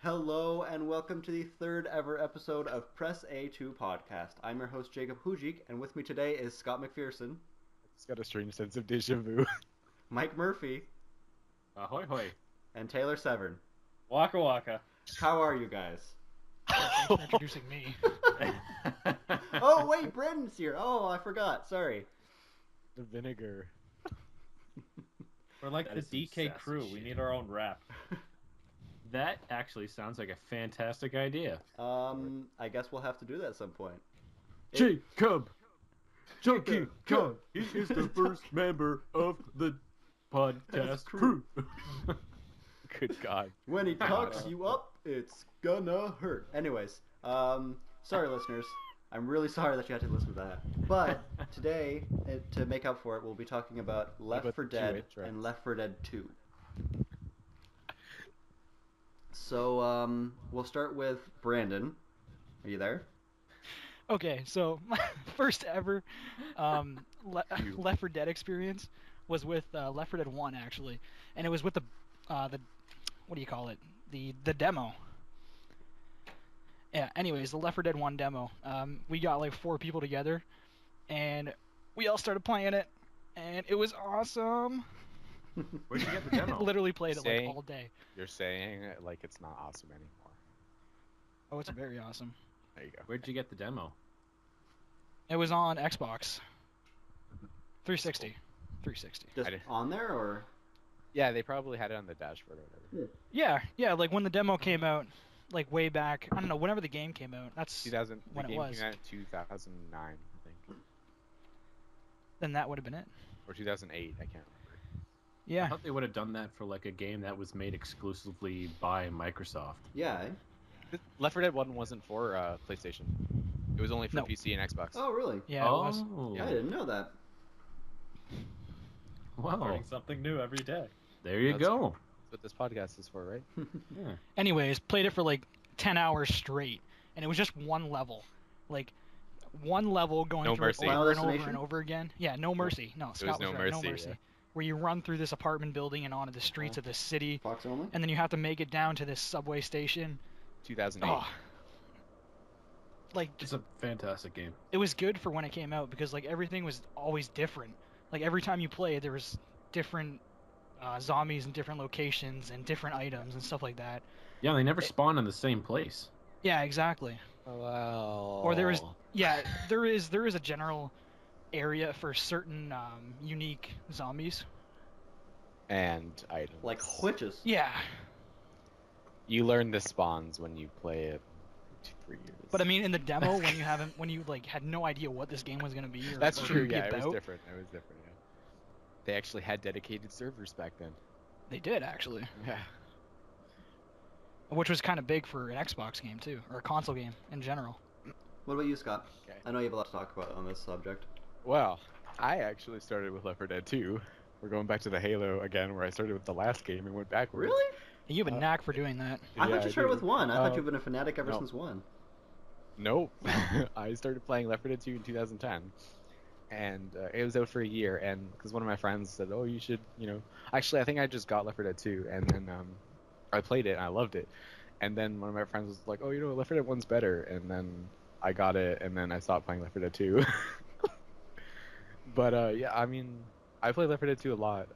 Hello and welcome to the third ever episode of Press A2 podcast. I'm your host Jacob Hujik, and with me today is Scott McPherson, It's got a strange sense of deja vu. Mike Murphy, Ahoy hoy. and Taylor Severn. Waka waka. How are you guys? Thanks for introducing me. Oh wait, Brandon's here. Oh, I forgot. Sorry. The vinegar. We're like That the is some DK sassy crew. We shit. need our own rap. That actually sounds like a fantastic idea. I guess we'll have to do that at some point. Jacob! Chunky Jacob, Cub! He is the first member of the podcast crew. Good God. When he talks you up, it's gonna hurt. Anyways, sorry listeners. I'm really sorry that you had to listen to that. But today, to make up for it, we'll be talking about Left about 4 the two Dead intros? and Left 4 Dead 2. So, we'll start with Brandon. Are you there? Okay, so my first ever Left 4 Dead experience was with Left 4 Dead 1 actually, and it was with the what do you call it? The demo. Yeah. Anyways, the Left 4 Dead 1 demo. We got like 4 people together, and we all started playing it, and it was awesome. Where'd you get the demo? Literally played it like Saying- all day. You're saying it like it's not awesome anymore. Oh, it's very awesome. There you go. Where'd you get the demo? It was on Xbox 360. 360. Just I did- on there, or? Yeah, they probably had it on the dashboard or whatever. Yeah, like when the demo came out, like way back, I don't know, whenever the game came out, that's 2000. when The it game was. came out in 2009, I think, Then that would have been it. or 2008. I can't remember. I Yeah. thought they would have done that for like a game that was made exclusively by Microsoft. Yeah. Left 4 Dead 1 wasn't for PlayStation. It was only for No. PC and Xbox. Oh, really? Yeah, it was. I didn't know that. Wow. Learning something new every day. There you That's- go. That's what this podcast is for, right? Yeah. Anyways, played it for like 10 hours straight, and it was just one level. Like, one level going No through mercy. it Final over and over Destination? and over again. Yeah, no mercy. No, Scott no was right, mercy, no mercy. yeah. Where you run through this apartment building and onto the streets of this city, Fox only? and then you have to make it down to this subway station. 2008. Oh. Like, It's a fantastic game. it was good for when it came out because like everything was always different. Like every time you play, there was different zombies in different locations and different items and stuff like that. Yeah, they never spawn in the same place. Yeah, exactly. Well. Or there is, yeah, there is a general area for certain unique zombies. And items. Like witches. Yeah, You learn the spawns when you play it 2-3 years. but I mean in the demo when you like had no idea what this game was gonna be. Or That's what true. it'd be Yeah, it was about. different. It was different. Yeah. They actually had dedicated servers back then. They did actually, Yeah. which was kind of big for an Xbox game too, or a console game in general. What about you, Scott? Okay. I know you have a lot to talk about on this subject. Well, I actually started with Left 4 Dead 2. We're going back to the Halo again, where I started with the last game and went backwards. Really? You have a knack for doing that. I Yeah, thought you started do. with 1. I thought Uh, you've been a fanatic ever no. since 1. Nope. I started playing Left 4 Dead 2 in 2010. And it was out for a year, and because one of my friends said, "Oh, you should, you know." Actually, I think I just got Left 4 Dead 2, and then I played it and I loved it. And then one of my friends was like, "Oh, you know, Left 4 Dead 1's better." And then I got it, and then I stopped playing Left 4 Dead 2. But yeah, I mean, I played Left 4 Dead 2 a lot.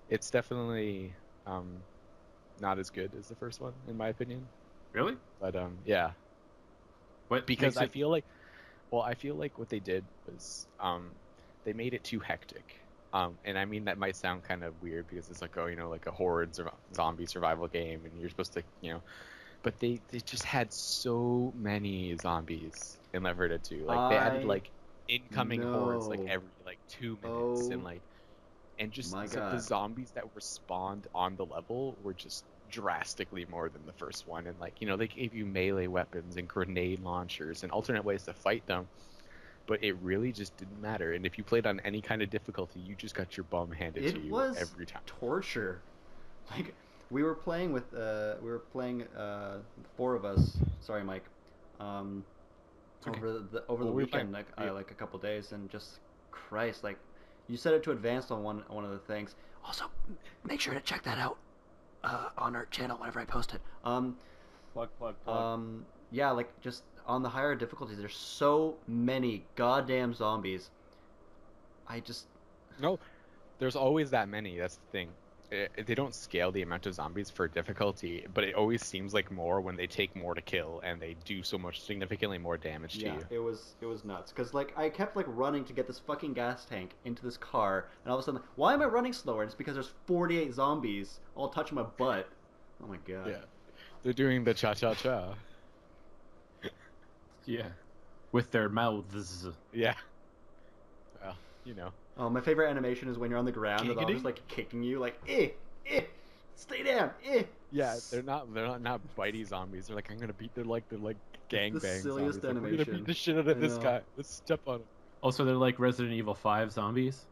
It's definitely not as good as the first one, in my opinion. Really? But yeah, What because makes I it- feel like, well, I feel like what they did was they made it too hectic. And I mean that might sound kind of weird because it's like, oh, you know, like a horde zombie survival game, and you're supposed to, you know, but they just had so many zombies in Left 4 Dead 2. Like they added I like incoming hordes like know. every like 2 minutes, Oh and like, and just my so God. the zombies that were spawned on the level were just drastically more than the first one. And like, you know, they gave you melee weapons and grenade launchers and alternate ways to fight them, but it really just didn't matter. And if you played on any kind of difficulty, you just got your bum handed to It you was every time. torture. Like, we were playing 4 of us. Sorry, Mike. okay. Over the Well, we were weekend, playing- like a couple days, and just Christ, like you set it to advanced on one of the things. Also, make sure to check that out. on our channel whenever I post it. Plug. Yeah, like just on the higher difficulties, there's so many goddamn zombies. I just No, there's always that many. That's the thing. They don't scale the amount of zombies for difficulty, but it always seems like more when they take more to kill and they do so much significantly more damage to you. it was nuts because like I kept like running to get this fucking gas tank into this car, and all of a sudden, why am I running slower? It's because there's 48 zombies all touching my butt. Oh my god. Yeah, they're doing the cha-cha-cha. Yeah. With their mouths. Yeah. Well, you know. Oh, my favorite animation is when you're on the ground and they're all Giggity? just like kicking you, like stay down, Yeah, they're not bitey zombies. They're like, I'm gonna beat. They're like gangbang silliest zombies. Like, we're gonna animation. beat the shit out of I this know. guy. Let's step on him. Also, they're like Resident Evil 5 zombies.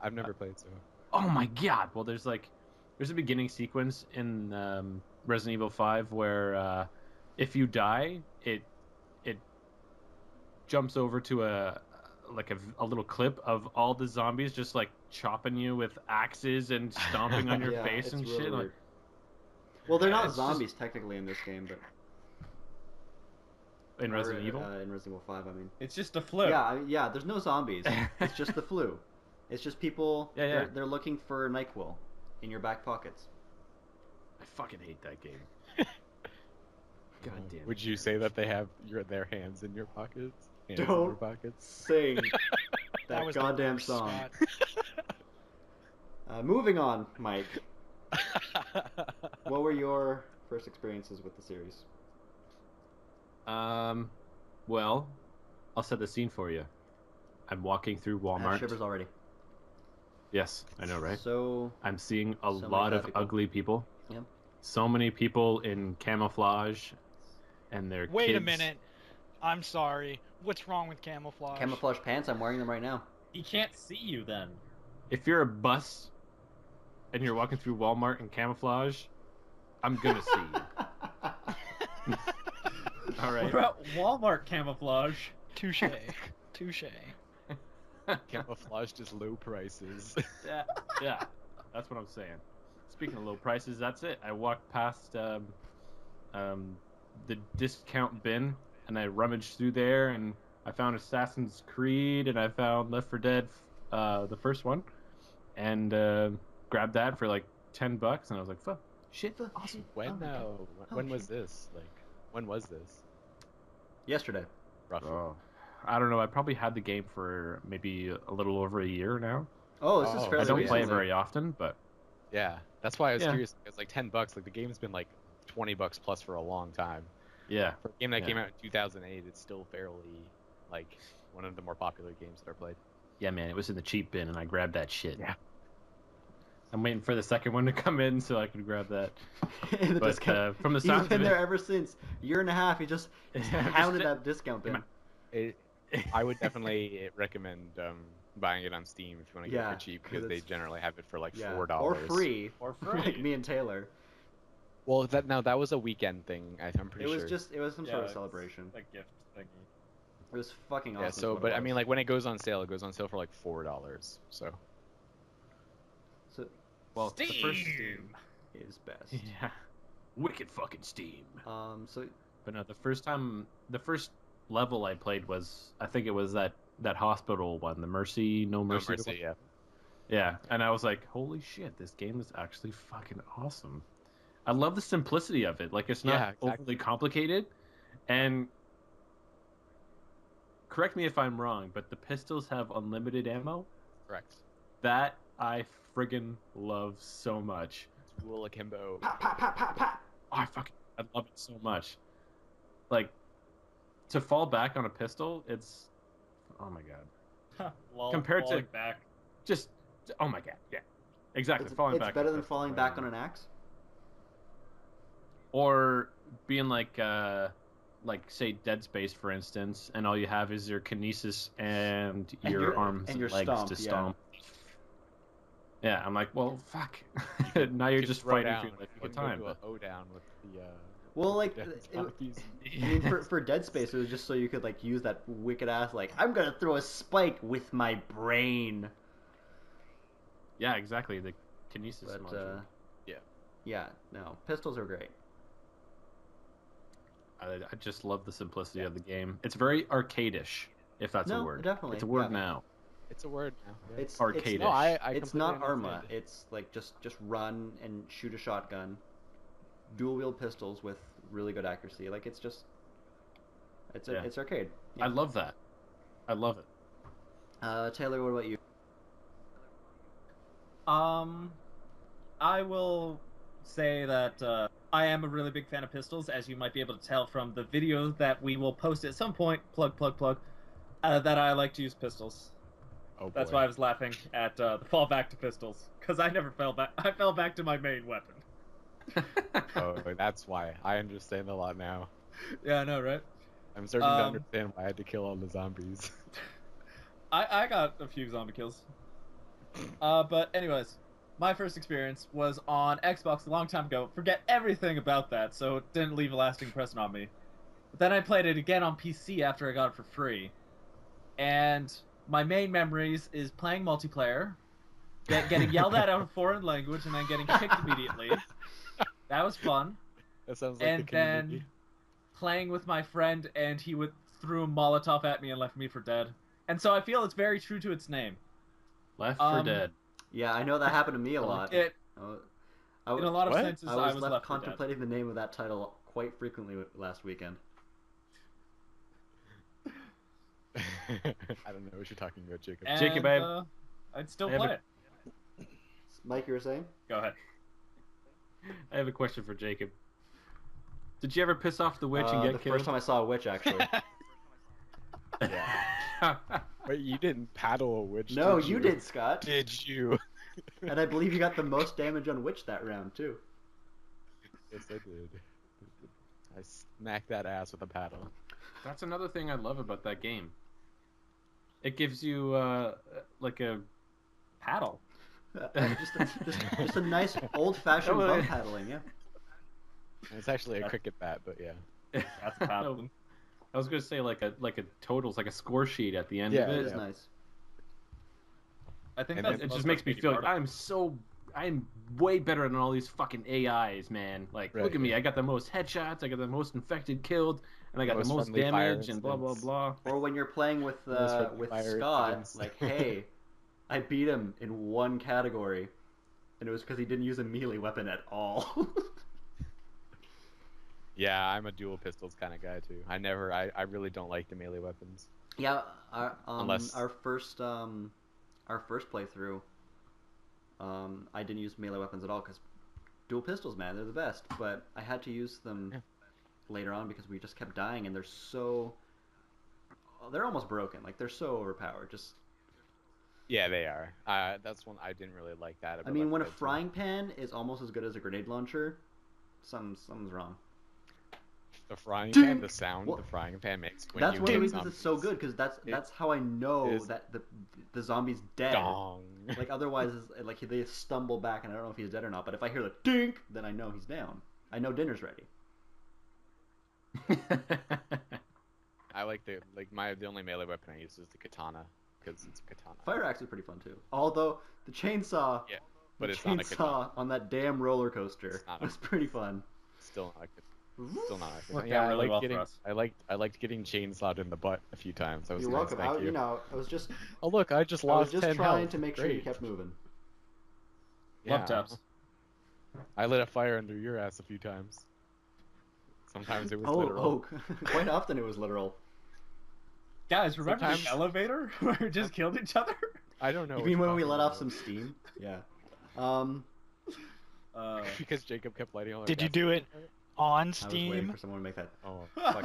I've never played so. Oh my god! Well, there's a beginning sequence in Resident Evil 5 where if you die, it jumps over to a little clip of all the zombies just like chopping you with axes and stomping on your Yeah, face it's and really shit. Like, weird. Well, they're not it's just- zombies technically in this game, but in Resident or, Evil. in Resident Evil 5, I mean. It's just a flu. Yeah, there's no zombies. It's just the flu. It's just people. Yeah. They're looking for NyQuil in your back pockets. I fucking hate that game. God damn. it. Would you say that they have their hands in your pockets? Hands in Don't. your pockets? Sing that was the goddamn worst song. spot. Moving on, Mike. What were your first experiences with the series? Well, I'll set the scene for you. I'm walking through I have Walmart. shivers already. Yes, I know, right? So I'm seeing a So many lot fat of people. ugly people. Yep. So many people in camouflage, and their Wait a kids. minute. I'm sorry. What's wrong with camouflage? camouflage pants. I'm wearing them right now. He can't see you then. If you're a bus, and you're walking through Walmart in camouflage, I'm gonna see you. All What right. about Walmart camouflage? Touche. Touche. Camouflage just low prices. Yeah, that's what I'm saying. Speaking of low prices, that's it. I walked past the discount bin, and I rummaged through there, and I found Assassin's Creed, and I found Left 4 Dead, the first one, and grabbed that for like $10, and I was like, "Fuck, shit, awesome." When my God. when Oh, was this? Like, when was this? Yesterday. Roughly. Oh, I don't know. I probably had the game for maybe a little over a year now. Oh, this is Oh, fairly I don't recent. play it very often, but Yeah, that's why I was Yeah. curious. It's like $10. Like the game's been like $20 plus for a long time. yeah. For a game that Yeah. came out in 2008, it's still fairly like one of the more popular games that are played. Yeah, man, it was in the cheap bin, and I grabbed that shit. Yeah. I'm waiting for the second one to come in so I can grab that. In the But discount. from the He's sounds been of there it, ever since. Year and a half. He just hounded that discount bin. Come I would definitely recommend buying it on Steam if you want to get Yeah, it for cheap 'cause because they it's- generally have it for like Yeah. $4 Or free. Or Like free. me and Taylor. Well, that was a weekend thing. I'm pretty It sure. was some sort of it's celebration. A gift thingy. It was fucking awesome. Yeah. is So, what but it I mean, was. like when it goes on sale, it goes on sale for like $4. So. So well, the first Steam. is best. yeah, wicked fucking Steam. So But no, the first level I played was, I think it was that hospital one, the Mercy, No No Mercy. Mercy, yeah. Yeah, and I was like, holy shit, this game is actually fucking awesome. I love the simplicity of it. Like, it's not Yeah, exactly. overly complicated. And correct me if I'm wrong, but the pistols have unlimited ammo. Correct. That I friggin' love so much. It's Rule Akimbo. pop, pop, pop, pop, pop. I love it so much. Like, to fall back on a pistol, it's, oh my god. Compared to- falling back. Just, oh my god, yeah. Exactly, falling back. It's better on a than pistol, falling right? back on an axe. Or being like say Dead Space, for instance, and all you have is your kinesis and your arms and your legs stomp, to yeah. stomp. Yeah, I'm like, well, fuck. Now you're You just throw fighting down. for like You a good can go time. to But a hoedown with the. Well, like, dead it- zombies. I mean, for Dead Space, it was just so you could like use that wicked ass like I'm gonna throw a spike with my brain. yeah, exactly. The kinesis But module. yeah, no, pistols are great. I just love the simplicity of the game. It's very arcadish, if that's a No, word. definitely, It's a word yeah. now. It's a word now. Yeah. It's Arcadish. No, I it's completely not Arma. understand. It's like just run and shoot a shotgun, dual wield pistols with really good accuracy. Like it's just Yeah. it's arcade. I love that. I love it. Taylor, what about you? I will say that I am a really big fan of pistols, as you might be able to tell from the video that we will post at some point. Plug, plug, plug. That I like to use pistols. Oh, That's boy. why I was laughing at the fall back to pistols, because I never fell back. I fell back to my main weapon. Oh, that's why. I understand a lot now. Yeah, I know, right? I'm starting to understand why I had to kill all the zombies. I got a few zombie kills. But anyways, my first experience was on Xbox a long time ago. Forget everything about that, so it didn't leave a lasting impression on me. But then I played it again on PC after I got it for free. And my main memories is playing multiplayer, getting yelled at in a foreign language, and then getting kicked immediately. That was fun. That sounds like And the community. then playing with my friend, and he threw a Molotov at me and left me for dead. And so I feel it's very true to its name. Left 4 Dead. Yeah, I know that happened to me a lot. It, I, in a lot of What? senses, I was left left for dead. contemplating the name of that title quite frequently last weekend. I don't know what you're talking about, Jacob. And, Jacob, I'd still I have play a- it. Mike, you were saying? Go ahead. I have a question for Jacob. Did you ever piss off the witch and The get killed? first time I saw a witch, actually. Yeah. Wait, you didn't paddle a witch? No, did you did, Scott. Did you? And I believe you got the most damage on witch that round, too. Yes, I did. I smacked that ass with a paddle. That's another thing I love about that game. It gives you like a paddle. Just a nice old-fashioned Oh, bum yeah. paddling, yeah. And it's actually a cricket bat, but yeah. That's a paddle. I was gonna say like a totals, like a score sheet at the end Yeah, of It it. is nice. I think And that's then It the just most makes me feel like frustrating I'm way better than all these fucking AIs, man. Like, Right, look at me, yeah. I got the most headshots, I got the most infected killed, and I got the Most most friendly fire damage, and blah blah incidents. blah. Or when you're playing with friendly fire Scott, incidents. like, hey, I beat him in one category, and it was because he didn't use a melee weapon at all. Yeah, I'm a dual pistols kind of guy too. I really don't like the melee weapons. Yeah, Unless- our first playthrough, I didn't use melee weapons at all because dual pistols, man, they're the best. But I had to use them Yeah. later on because we just kept dying, and they're almost broken. Like they're so overpowered. Just, Yeah, they are. That's one I didn't really like that. I About mean, when a Left 4 Dead 2. frying pan is almost as good as a grenade launcher, something's wrong. The frying Ding! pan, the sound What? the frying pan makes when That's you one of the hit reasons it's so zombies. good because It that's how I know is- that the zombie's dead. Dong. Like otherwise, like they stumble back, and I don't know if he's dead or not. But if I hear the dink, then I know he's down. I know dinner's ready. I like the only melee weapon I use is the katana because it's a katana. Fire axe is pretty fun too. Although the chainsaw, Yeah, but the it's not a katana. chainsaw on that damn roller coaster It's not a- was pretty fun. Still not a katana. Still not a katana. Worked Yeah, out really well for getting us. I liked getting chainsawed in the butt a few times. That was You're nice. welcome. Thank you. I was just Oh look, I just lost 10 trying health. to make sure you Great. kept moving. Yeah. Love taps. I lit a fire under your ass a few times. Sometimes it was literal. Quite often it was literal. Guys, remember Sometimes- the elevator where we just killed each other? I don't know. You what mean you're when we talking let off about. some steam? Yeah. Because Jacob kept lighting all our Did you gas do on it on I was waiting Steam? for someone to make that Oh, fucking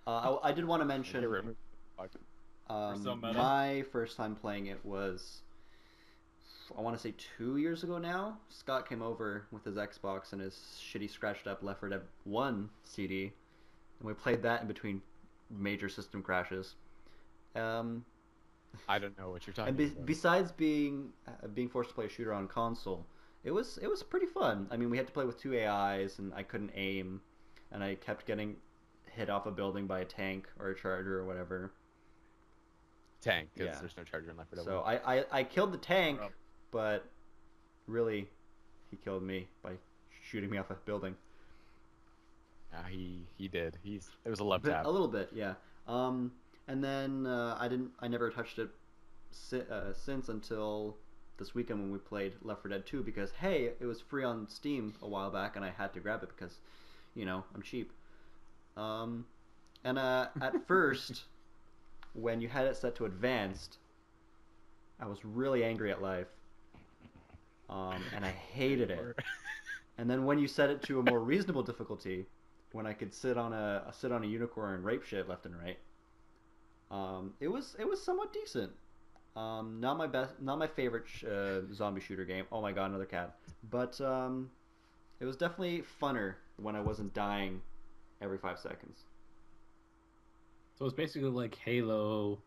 joke. I did want to I mention. can't remember. Fuck. so meta. My first time playing it was, I want to say 2 years ago now. Scott came over with his Xbox and his shitty scratched up Left 4 Dead 1 CD, and we played that in between major system crashes. I don't know what you're talking And about. besides being forced to play a shooter on console, it was pretty fun. I mean, we had to play with two AIs, and I couldn't aim, and I kept getting hit off a building by a tank or a charger or whatever. Tank, because Yeah. there's no charger in Left 4 Dead So 1. I killed the tank, Rob. but really, he killed me by shooting me off a building. He did. It was a love tap. A little bit, yeah. And then I never touched it since until this weekend when we played Left 4 Dead 2 because hey, it was free on Steam a while back and I had to grab it because, I'm cheap. And at first, when you had it set to advanced, I was really angry at life. And I hated it. And then when you set it to a more reasonable difficulty, when I could sit on a unicorn and rape shit left and right, it was somewhat decent. Not my favorite zombie shooter game. Oh my god, another cat. But it was definitely funner when I wasn't dying every 5 seconds. So it's basically like Halo.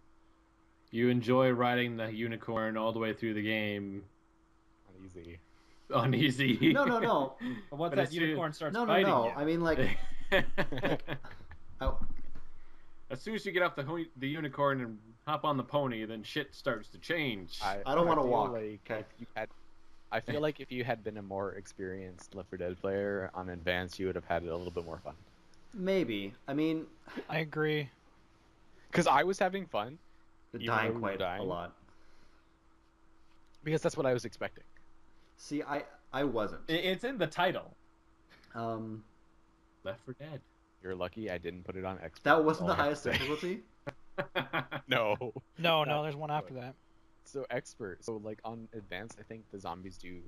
You enjoy riding the unicorn all the way through the game. Easy. On easy. No. But once But that it's unicorn starts No. fighting you, I mean, like, oh, As soon as you get off the unicorn and hop on the pony, then shit starts to change. I don't want to feel walk. Like Okay. I feel like if you had been a more experienced Left 4 Dead player on advanced, you would have had a little bit more fun. Maybe. I mean, I agree. Because I was having fun. Even though dying we were quite a dying. lot. Because that's what I was expecting. See, I wasn't. it's in the title. Left 4 Dead. You're lucky I didn't put it on Xbox. That wasn't the all I have highest to say. difficulty. No. No, there's one after that. So expert. So like on advanced, I think the zombies do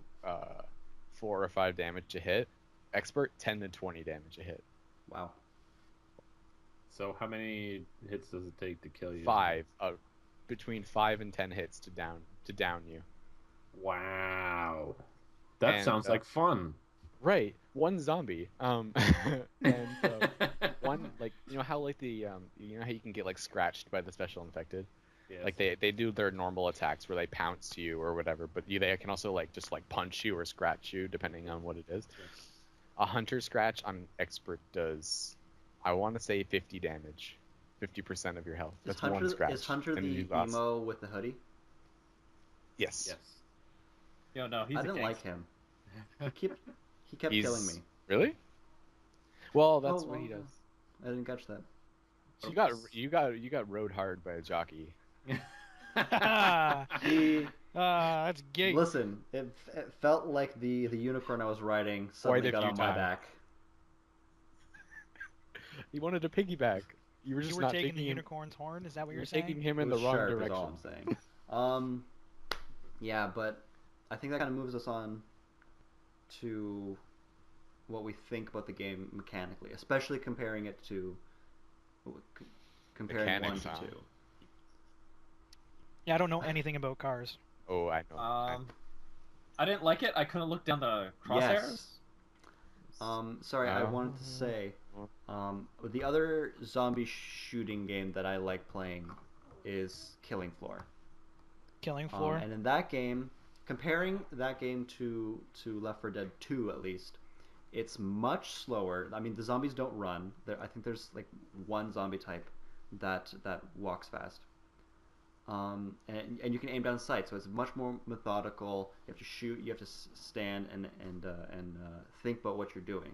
4 or 5 damage a hit. Expert 10 to 20 damage a hit. Wow. So how many hits does it take to kill you? 5. Between 5 and 10 hits to down you. Wow. That And, sounds like fun. Right. One zombie. And one like how like the how you can get like scratched by the special infected. Yes. Like they do their normal attacks where they pounce you or whatever, but they can also like just like punch you or scratch you depending on what it is. A hunter scratch on expert does, I want to say 50 damage, 50% of your health. That's one scratch. Is Hunter and the you lost. emo with the hoodie? Yes. Yes. No, he's I a didn't like gangster. him. He kept killing me. Really? Well, that's Oh, what he well, does. I didn't catch that. You got rode hard by a jockey. He, That's gay. listen, it felt like the unicorn I was riding suddenly did got you on my die? back. He wanted to piggyback. You were You just were not taking the him. unicorn's horn. Is that what You're you're saying? taking him It in the was wrong sharp, is direction. all I'm saying. Yeah, but I think that kind of moves us on to what we think about the game mechanically, especially comparing it to comparing Mechanics, 1 huh? to 2. Yeah, I don't know anything about cars. Oh, I know. I didn't like it. I couldn't look down the crosshairs. Sorry, I Oh. wanted to say, the other zombie shooting game that I like playing is Killing Floor. Killing Floor. And in that game, comparing that game to Left 4 Dead 2 at least, it's much slower. I mean, the zombies don't run. I think there's like one zombie type that walks fast. And you can aim down sight, so it's much more methodical. You have to shoot. You have to stand and think about what you're doing.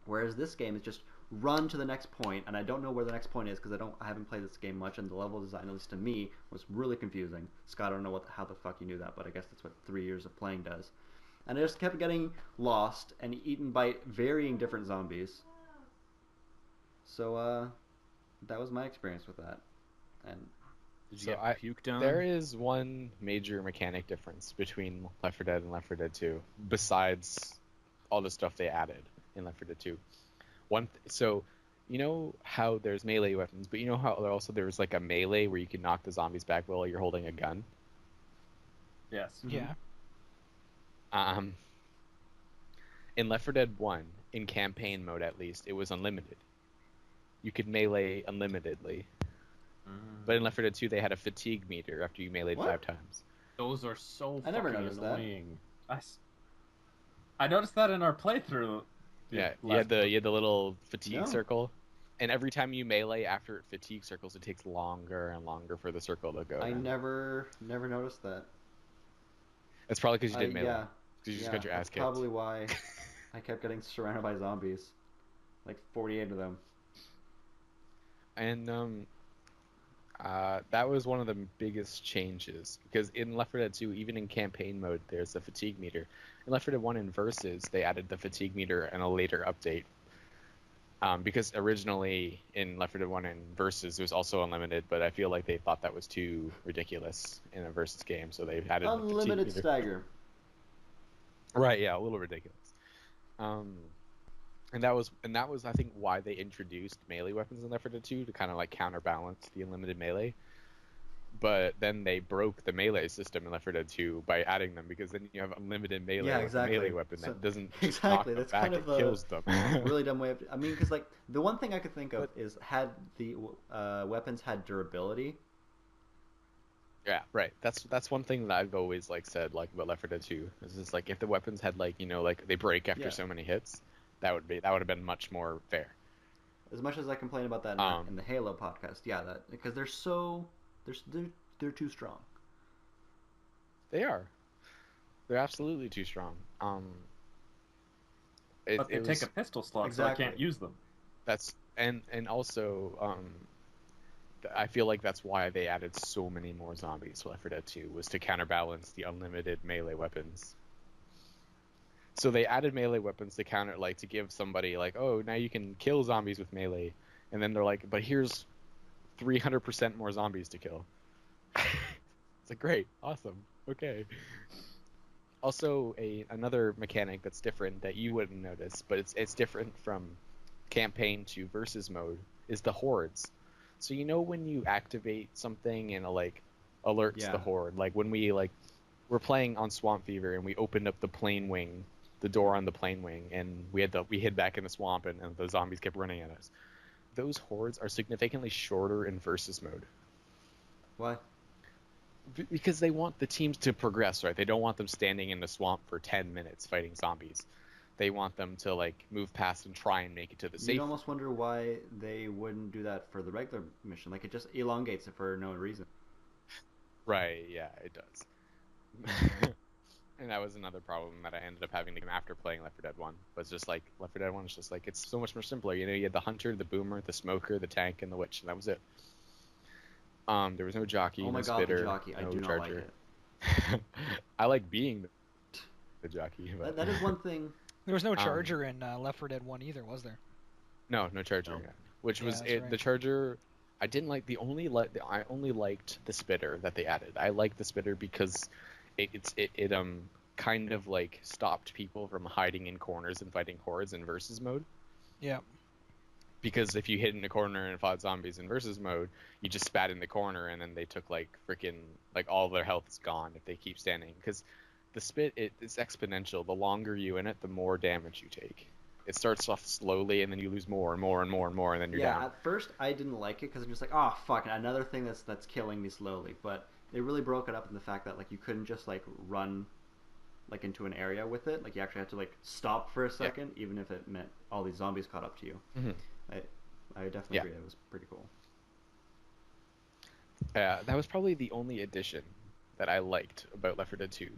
Whereas this game is just run to the next point, and I don't know where the next point is because I haven't played this game much, and the level design, at least to me, was really confusing. Scott, I don't know how the fuck you knew that, but I guess that's what 3 years of playing does. And I just kept getting lost and eaten by varying different zombies. So that was my experience with that. And Did you So get puked on? There is one major mechanic difference between Left 4 Dead and Left 4 Dead 2, besides all the stuff they added in Left 4 Dead 2. So, you know how there's melee weapons, but you know how there's like a melee where you can knock the zombies back while you're holding a gun? Yes. Yeah. In Left 4 Dead 1, in campaign mode at least, it was unlimited. You could melee unlimitedly. But in Left 4 Dead 2, they had a fatigue meter after you meleeed What? 5 times. Those are so I never fucking noticed that. annoying. I noticed that in our playthrough. Yeah, you had the little fatigue No. circle, and every time you melee after it fatigue circles, it takes longer and longer for the circle to go. I down. never noticed that. That's probably because you did melee. Yeah. 'Cause you just got your ass that's kicked. probably why I kept getting surrounded by zombies. Like 48 of them. And that was one of the biggest changes, because in Left 4 Dead 2, even in campaign mode, there's a fatigue meter. In Left 4 Dead 1 in Versus, they added the fatigue meter in a later update. Because originally in Left 4 Dead 1 and Versus, it was also unlimited, but I feel like they thought that was too ridiculous in a Versus game, so they added Unlimited the fatigue meter. stagger. Right, yeah, a little ridiculous. And that was I think why they introduced melee weapons in Left 4 Dead 2 to kind of like counterbalance the unlimited melee. But then they broke the melee system in Left 4 Dead 2 by adding them, because then you have unlimited melee Yeah, with exactly. a melee weapon So- that doesn't just exactly, knock that's them back, kind of it kills them. really dumb way of... I mean, because, like, the one thing I could think of is had the weapons had durability. Yeah, right. That's one thing that I've always like said like about Left 4 Dead 2. Is just like if the weapons had like, you know, like they break after Yeah. so many hits, that would have been much more fair. As much as I complain about that in the Halo podcast, yeah, that because they're too strong. They are. They're absolutely too strong. But they take a pistol slot, Exactly. so I can't use them. That's and also I feel like that's why they added so many more zombies to Left 4 Dead 2, was to counterbalance the unlimited melee weapons. So they added melee weapons to counter, like, to give somebody like, oh, now you can kill zombies with melee, and then they're like, but here's 300% more zombies to kill. It's like, great, awesome, okay. Also, another mechanic that's different that you wouldn't notice, but it's different from campaign to versus mode, is the hordes. So you know when you activate something and it like alerts the horde, like when we're playing on Swamp Fever and we opened up the plane wing, the door on the plane wing, and we hid back in the swamp and the zombies kept running at us. Those hordes are significantly shorter in versus mode. Why? Because they want the teams to progress, right? They don't want them standing in the swamp for 10 minutes fighting zombies. They want them to like move past and try and make it to the safe. You'd almost wonder why they wouldn't do that for the regular mission. Like, it just elongates it for no reason. Right, yeah, it does. And that was another problem that I ended up having to after playing Left 4 Dead 1. Was just like, Left 4 Dead 1 is just like, it's so much more simpler. You know, you had the hunter, the boomer, the smoker, the tank, and the witch, and that was it. There was no jockey, Oh my no god, spitter, the jockey. I no do not charger. like it. I like being the jockey. But... That is one thing. There was no charger in Left 4 Dead 1 either, was there? No charger. No. Yeah. Which was that's it, right. the charger. I didn't like I only liked the spitter that they added. I liked the spitter because it kind of like stopped people from hiding in corners and fighting hordes in versus mode. Yeah. Because if you hid in a corner and fought zombies in versus mode, you just spat in the corner and then they took like freaking like all their health is gone if they keep standing. Because the spit it's exponential. The longer you in it, the more damage you take. It starts off slowly and then you lose more and more and more and more and then you're down. At first I didn't like it because I'm just like, oh fuck, another thing that's killing me slowly. But they really broke it up in the fact that like you couldn't just like run like into an area with it. Like you actually had to like stop for a second, even if it meant all these zombies caught up to you. Mm-hmm. I definitely agree. That was pretty cool. That was probably the only addition that I liked about Left 4 Dead 2.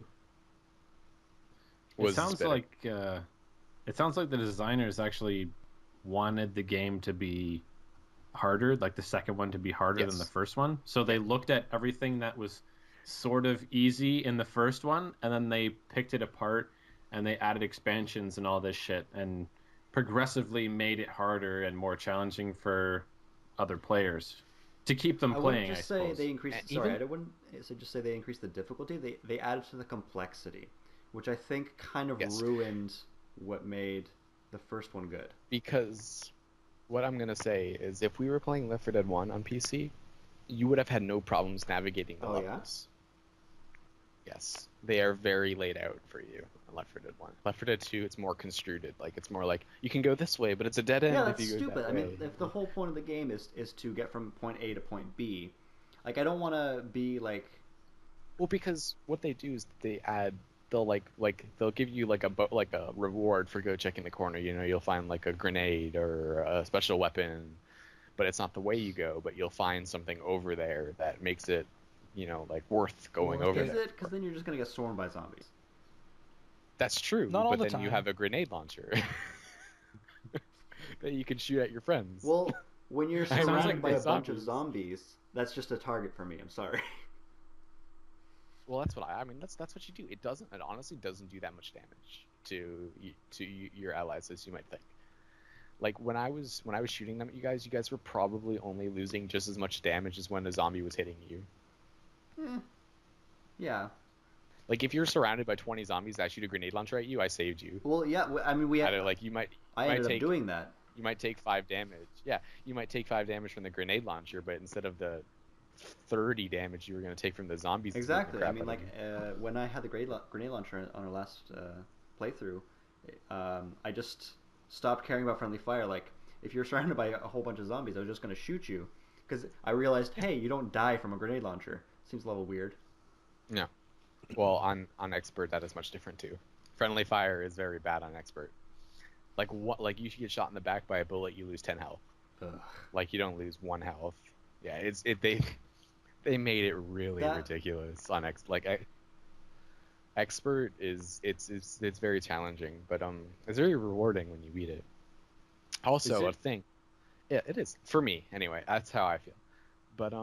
It sounds like the designers actually wanted the game to be harder, like the second one to be harder than the first one. So they looked at everything that was sort of easy in the first one, and then they picked it apart and they added expansions and all this shit and progressively made it harder and more challenging for other players to keep them playing. I wouldn't just I say suppose. they increased. And Sorry, even- I wouldn't just say they increased the difficulty. They added to the complexity, which I think kind of Yes. ruined what made the first one good. Because what I'm gonna say is, if we were playing Left 4 Dead 1 on PC, you would have had no problems navigating the Oh, yeah? levels. Yes, they are very laid out for you. Left 4 Dead 1. Left 4 Dead 2, it's more construed. Like it's more like you can go this way, but it's a dead end Yeah, if that's you go stupid. that I mean, way. if the whole point of the game is to get from point A to point B, like I don't want to be like. Well, because what they do is they'll give you like a reward for go checking the corner. You know, you'll find like a grenade or a special weapon, but it's not the way you go. But you'll find something over there that makes it, you know, like worth going over Is there. it? Because then you're just gonna get swarmed by zombies. That's true, Not all but the then you time. have a grenade launcher that you can shoot at your friends. Well, when you're Sounds surrounded like by a the bunch of zombies. zombies, that's just a target for me. I'm sorry. Well, that's what I mean. That's what you do. It honestly doesn't do that much damage to your allies as you might think. Like when I was shooting them at you guys were probably only losing just as much damage as when a zombie was hitting you. Yeah. Like if you're surrounded by 20 zombies that shoot a grenade launcher at you, I saved you. Well, yeah. I mean, we had. Like you might. I might ended take, up doing that. You might take 5 damage. Yeah, you might take 5 damage from the grenade launcher, but instead of the 30 damage you were going to take from the zombies. Exactly. I mean, like when I had the grenade launcher on our last playthrough, I just stopped caring about friendly fire. Like, if you're surrounded by a whole bunch of zombies, I was just going to shoot you, because I realized, hey, you don't die from a grenade launcher. Seems a little weird. No. Well, on expert that is much different too. Friendly fire is very bad on expert. Like you should get shot in the back by a bullet, you lose 10 health. Ugh. Like you don't lose 1 health. Yeah, they made it really ridiculous on expert is it's very challenging, but it's very rewarding when you beat it. Also, a thing. Yeah, it is for me anyway. That's how I feel. But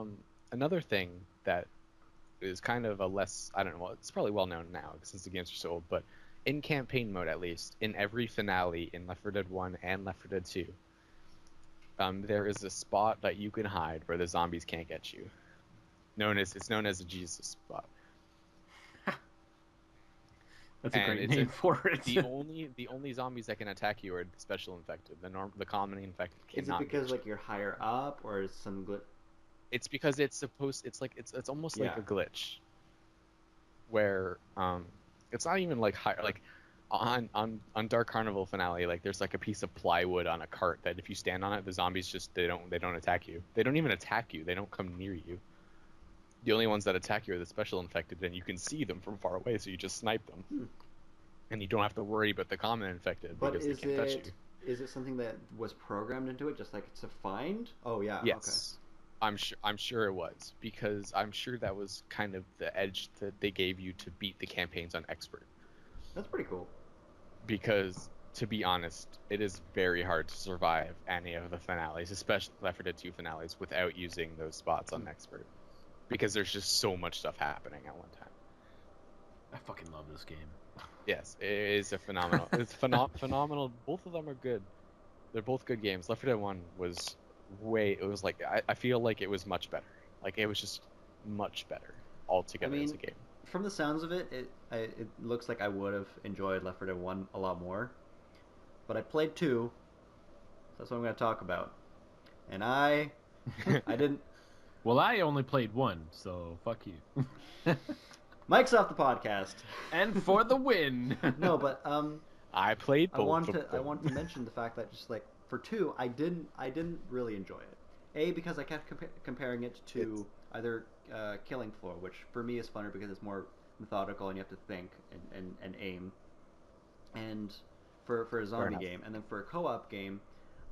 another thing that is kind of a less, I don't know, well, it's probably well known now since the games are so old, but in campaign mode at least, in every finale in Left 4 Dead 1 and Left 4 Dead 2, there is a spot that you can hide where the zombies can't get you. It's known as a Jesus spot. That's a great name for it. The only zombies that can attack you are the special infected. The common infected cannot. Is it because get you. like you're higher up, or is some glitch? It's because it's almost like a glitch, where it's not even like higher, like on Dark Carnival finale, like there's like a piece of plywood on a cart that if you stand on it, the zombies just they don't attack you. They don't even attack you. They don't come near you. The only ones that attack you are the special infected, and you can see them from far away, so you just snipe them, and you don't have to worry about the common infected because they can't touch you. Is it something that was programmed into it, just like it's a find? Oh yeah. Yes. Okay. I'm sure it was, because I'm sure that was kind of the edge that they gave you to beat the campaigns on expert. That's pretty cool. Because, to be honest, it is very hard to survive any of the finales, especially Left 4 Dead 2 finales, without using those spots on expert. Because there's just so much stuff happening at one time. I fucking love this game. Yes, it is a phenomenal. It's phenomenal. Both of them are good. They're both good games. Left 4 Dead 1 was I feel like it was much better. Like it was just much better altogether as a game. From the sounds of it, it looks like I would have enjoyed Left 4 Dead 1 a lot more. But I played 2, so that's what I'm going to talk about. And I didn't. Well, I only played 1, so fuck you. Mike's off the podcast. And for the win. No, but I played both. I want to mention the fact that just like for 2, I didn't really enjoy it. Because I kept comparing it to either Killing Floor, which for me is funner because it's more methodical and you have to think and aim. And for a zombie game, and then for a co-op game,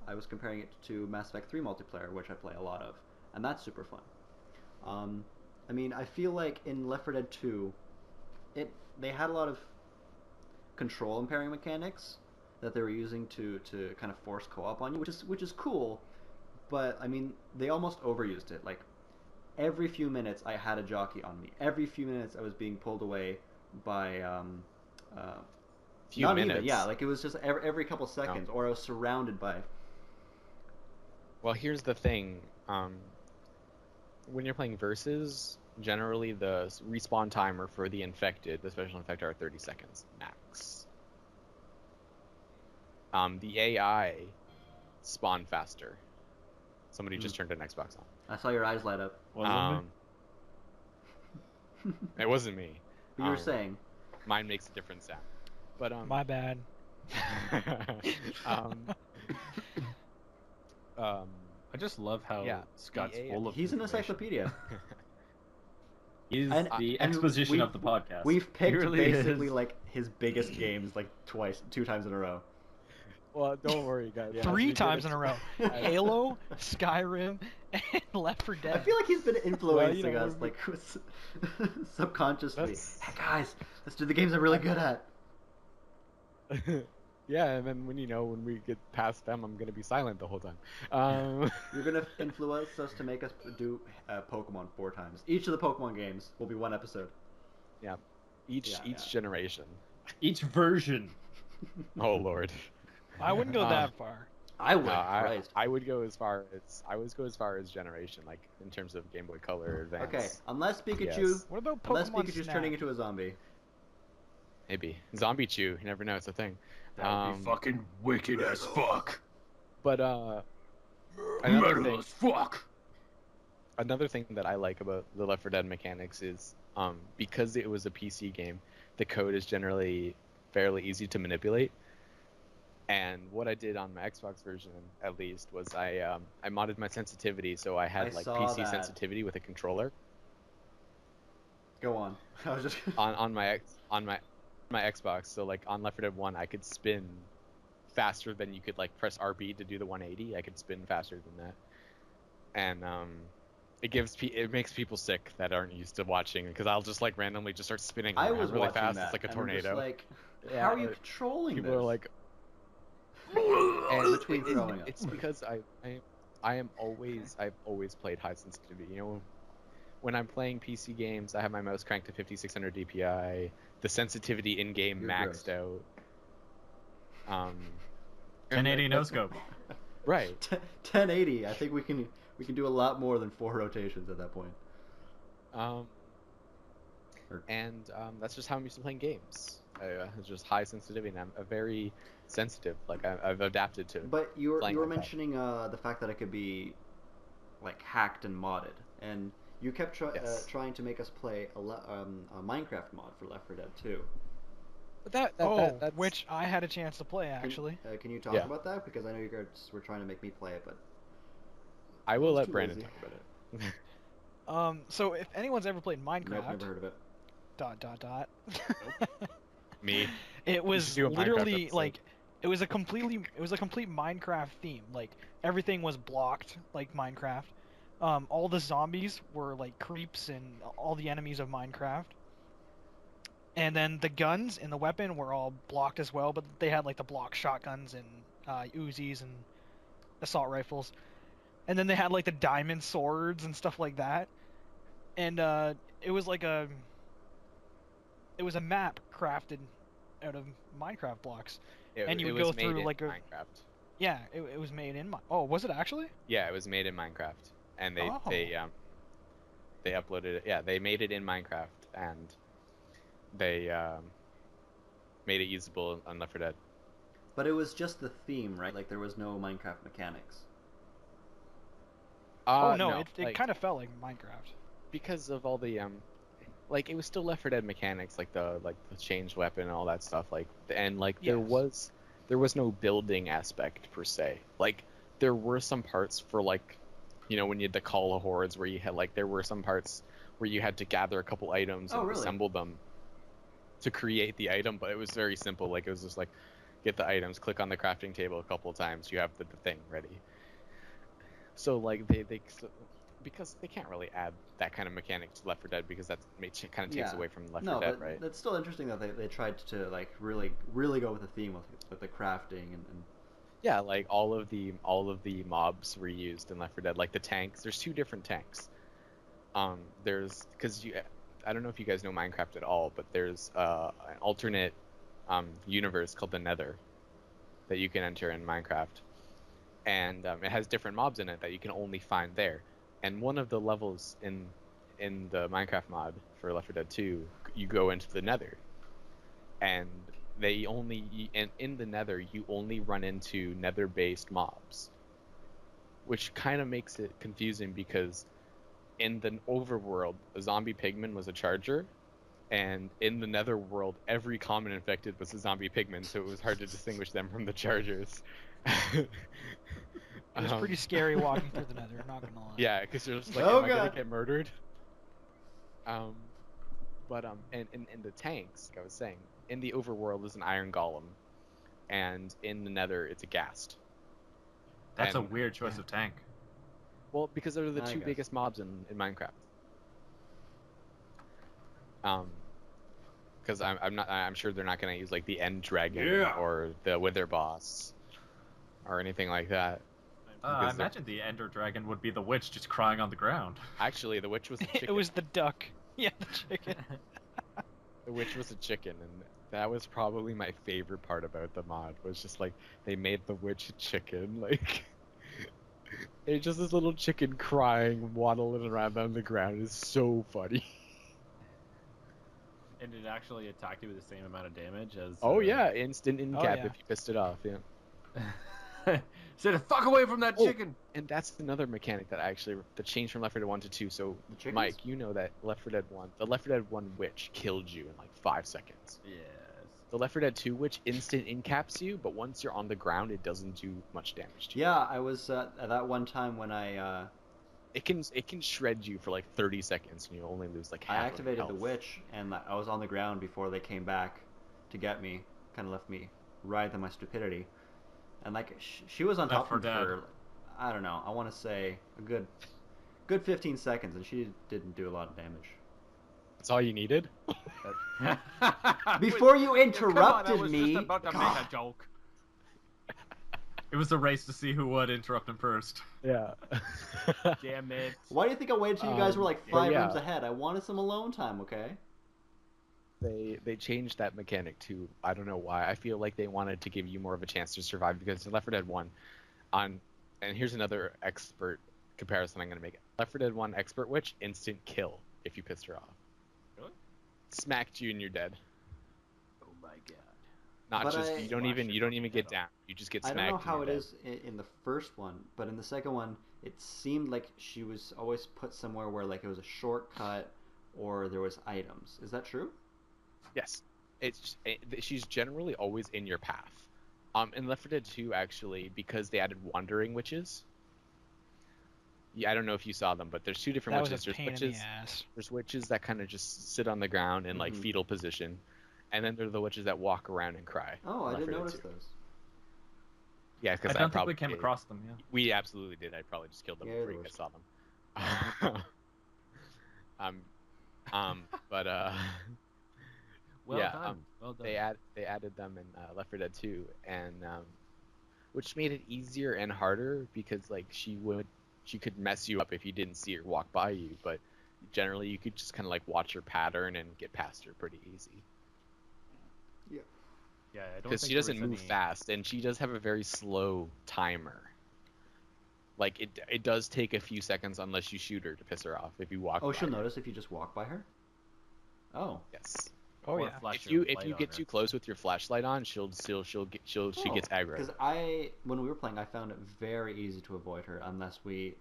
I was comparing it to Mass Effect 3 multiplayer, which I play a lot of, and that's super fun. I mean, I feel like in Left 4 Dead 2, they had a lot of control and pairing mechanics that they were using to kind of force co-op on you, which is cool, but I mean, they almost overused it. Like every few minutes, I had a jockey on me. Every few minutes, I was being pulled away by few minutes. Even, yeah, like it was just every couple seconds, or I was surrounded by. Well, here's the thing. When you're playing versus, generally the respawn timer for the infected, the special infected, are 30 seconds max. The AI spawn faster. Somebody just turned an Xbox on. I saw your eyes light up. It wasn't me. But you were saying. Mine makes a different sound. But My bad. I just love how Scott's full of. He's an encyclopedia. He's the exposition of the podcast. We've picked really basically like his biggest games like 2 times in a row. Well, don't worry, guys. 3 times in a row. Halo, Skyrim, and Left 4 Dead. I feel like he's been influencing us like subconsciously. Hey guys, let's do the games I'm really good at. Yeah, and then when we get past them, I'm gonna be silent the whole time. You're gonna influence us to make us do Pokemon 4 times. Each of the Pokemon games will be one episode. Yeah, each Yeah, each yeah. generation. Each version. Oh Lord. I wouldn't go that far. I would. No, Christ. I would go as far as generation, like in terms of Game Boy Color Advance. Okay, unless Pikachu, Yes. What about unless Pokemon Pikachu's Snap? turning into a zombie. Maybe Zombie Chew. You never know. It's a thing. That would be fucking wicked as fuck. But another Metal thing, as fuck. another thing that I like about the Left 4 Dead mechanics is because it was a PC game, the code is generally fairly easy to manipulate. And what I did on my Xbox version, at least, was I modded my sensitivity so I had I like saw PC that. sensitivity with a controller Go on. I was just. on my Xbox. So like on Left 4 Dead 1, I could spin faster than you could like press RB to do the 180. I could spin faster than that, and it makes people sick that aren't used to watching because I'll just like randomly just start spinning I around was really watching fast. that. It's like a and I'm just tornado. like, Yeah, how are you controlling People this? are like, And between throwing up. it's because I've always played high sensitivity. When I'm playing PC games, I have my mouse cranked to 5600 DPI. The sensitivity in game You're maxed out. 1080 no scope. Right. 1080. I think we can do a lot more than 4 rotations at that point. That's just how I'm used to playing games. It's just high sensitivity, and I'm a very sensitive. Like I've adapted to. But you were playing like that. mentioning the fact that it could be like hacked and modded, and you kept Yes. trying to make us play a Minecraft mod for Left 4 Dead 2. But that's... which I had a chance to play actually. Can you talk Yeah. about that? Because I know you guys were trying to make me play it, but I will was let too Brandon lazy. talk about it. So if anyone's ever played Minecraft, nope, never heard of it. ... Me. It was should do a Minecraft literally episode. like it was a complete Minecraft theme. Like everything was blocked like Minecraft. All the zombies were like creeps and all the enemies of Minecraft. And then the guns and the weapon were all blocked as well, but they had like the block shotguns and Uzis and assault rifles. And then they had like the diamond swords and stuff like that. And it was like a map crafted out of Minecraft blocks. And you it would was go through made in like a Minecraft. yeah, it was made in Oh, was it actually? Yeah, it was made in Minecraft, and they uploaded it. Yeah, they made it in Minecraft, and they made it usable on Left 4 Dead. But it was just the theme, right? Like there was no Minecraft mechanics. Oh no, no, it like, kind of felt like Minecraft. because of all the like it was still Left 4 Dead mechanics, like the changed weapon and all that stuff, and Yes. there was no building aspect per se. Like there were some parts for like when you had the Call of Hordes where you had there were some parts where you had to gather a couple items Oh, and really? assemble them to create the item, but it was very simple. Like it was just like get the items, click on the crafting table a couple of times, you have the thing ready. So like because they can't really add that kind of mechanic to Left 4 Dead because that kind of takes away from Left 4 No, Dead, but right? it's still interesting that they tried to like really go with the theme with the crafting and Yeah, like all of the mobs were used in Left 4 Dead, like the tanks. There's 2 different tanks. I don't know if you guys know Minecraft at all, but there's an alternate universe called the Nether that you can enter in Minecraft, and it has different mobs in it that you can only find there. And one of the levels in the Minecraft mod for Left 4 Dead 2, you go into the Nether, and in the Nether you only run into Nether-based mobs, which kind of makes it confusing because in the overworld, a zombie pigman was a charger, and in the Netherworld, every common infected was a zombie pigman, so it was hard to distinguish them from the chargers. It was pretty scary walking through the Nether. Not gonna lie. Yeah, because you're just like, Oh, am I gonna God. get murdered? And in the tanks, like I was saying, in the overworld is an iron golem, and in the Nether it's a ghast. That's a And- weird choice of tank. Well, because they're the I 2 guess. biggest mobs in Minecraft. because I'm sure they're not gonna use like the End Dragon Yeah. or the Wither Boss or anything like that. I Because they're- imagine the Ender Dragon would be the witch just crying on the ground. Actually, the witch was a chicken. It was the duck. Yeah, the chicken. The witch was a chicken, and that was probably my favorite part about the mod. Was just like they made the witch a chicken, like it's just this little chicken crying, waddling around on the ground. It's so funny. And it actually attacked you with the same amount of damage as. Oh yeah, instant in Oh, cap yeah. if you pissed it off. Yeah. Said, "Fuck away from that Oh. chicken." And that's another mechanic that the change from Left 4 Dead 1 to 2. So, The chickens? Mike, you know that Left 4 Dead 1, the Left 4 Dead 1 witch killed you in like 5 seconds. Yes. The Left 4 Dead 2 witch instant incaps you, but once you're on the ground, it doesn't do much damage to you. Yeah, I was at that one time when I It can shred you for like 30 seconds, and you only lose like half of your activated the health. witch, and I was on the ground before they came back to get me. Kind of left me writhe in my stupidity, and like she was on Left top of 4 me Dead. for I don't know. I want to say a good 15 seconds, and she didn't do a lot of damage. That's all you needed? Before you Come on, I interrupted was me, just about to make God. a joke. It was a race to see who would interrupt him first. Yeah. Damn it. Why do you think I waited till you guys were like but 5 yeah. rooms ahead? I wanted some alone time, okay? They changed that mechanic too. I don't know why. I feel like they wanted to give you more of a chance to survive because in Left 4 Dead 1 and here's another expert comparison I'm going to make. Left 4 Dead 1 expert witch instant kill if you pissed her off. Really? Smacked you and you're dead. Oh my god. Not But just I- you don't even get down. You just get I smacked. don't know how and it you're is in the first one, but in the second one, it seemed like she was always put somewhere where like it was a shortcut or there was items. Is that true? dead. Yes. She's generally always in your path. In Left 4 Dead 2 actually because they added wandering witches. Yeah, I don't know if you saw them, but there's two different That witches. was a pain in There's witches. the ass. There's witches that kind of just sit on the ground in like Mhm. fetal position, and then there are the witches that walk around and cry. Oh, I Left 4 didn't Dead notice 2. those. Yeah, I because don't think probably we came across them. Yeah. We absolutely did. I probably just killed them Yeah, before the you guys worst. saw them. But Well yeah, done. Well done. they added them in Left 4 Dead 2, and which made it easier and harder because like she could mess you up if you didn't see her walk by you, but generally you could just kind of like watch her pattern and get past her pretty easy. Yeah, I don't Because think she there doesn't was move any- fast, and she does have a very slow timer. Like it does take a few seconds unless you shoot her to piss her off. If you walk. Oh, by she'll her. notice if you just walk by her? Oh. Yes. Oh or yeah. flash If your you light on get her. too close with your flashlight on, she gets aggro. Because when we were playing, I found it very easy to avoid her unless we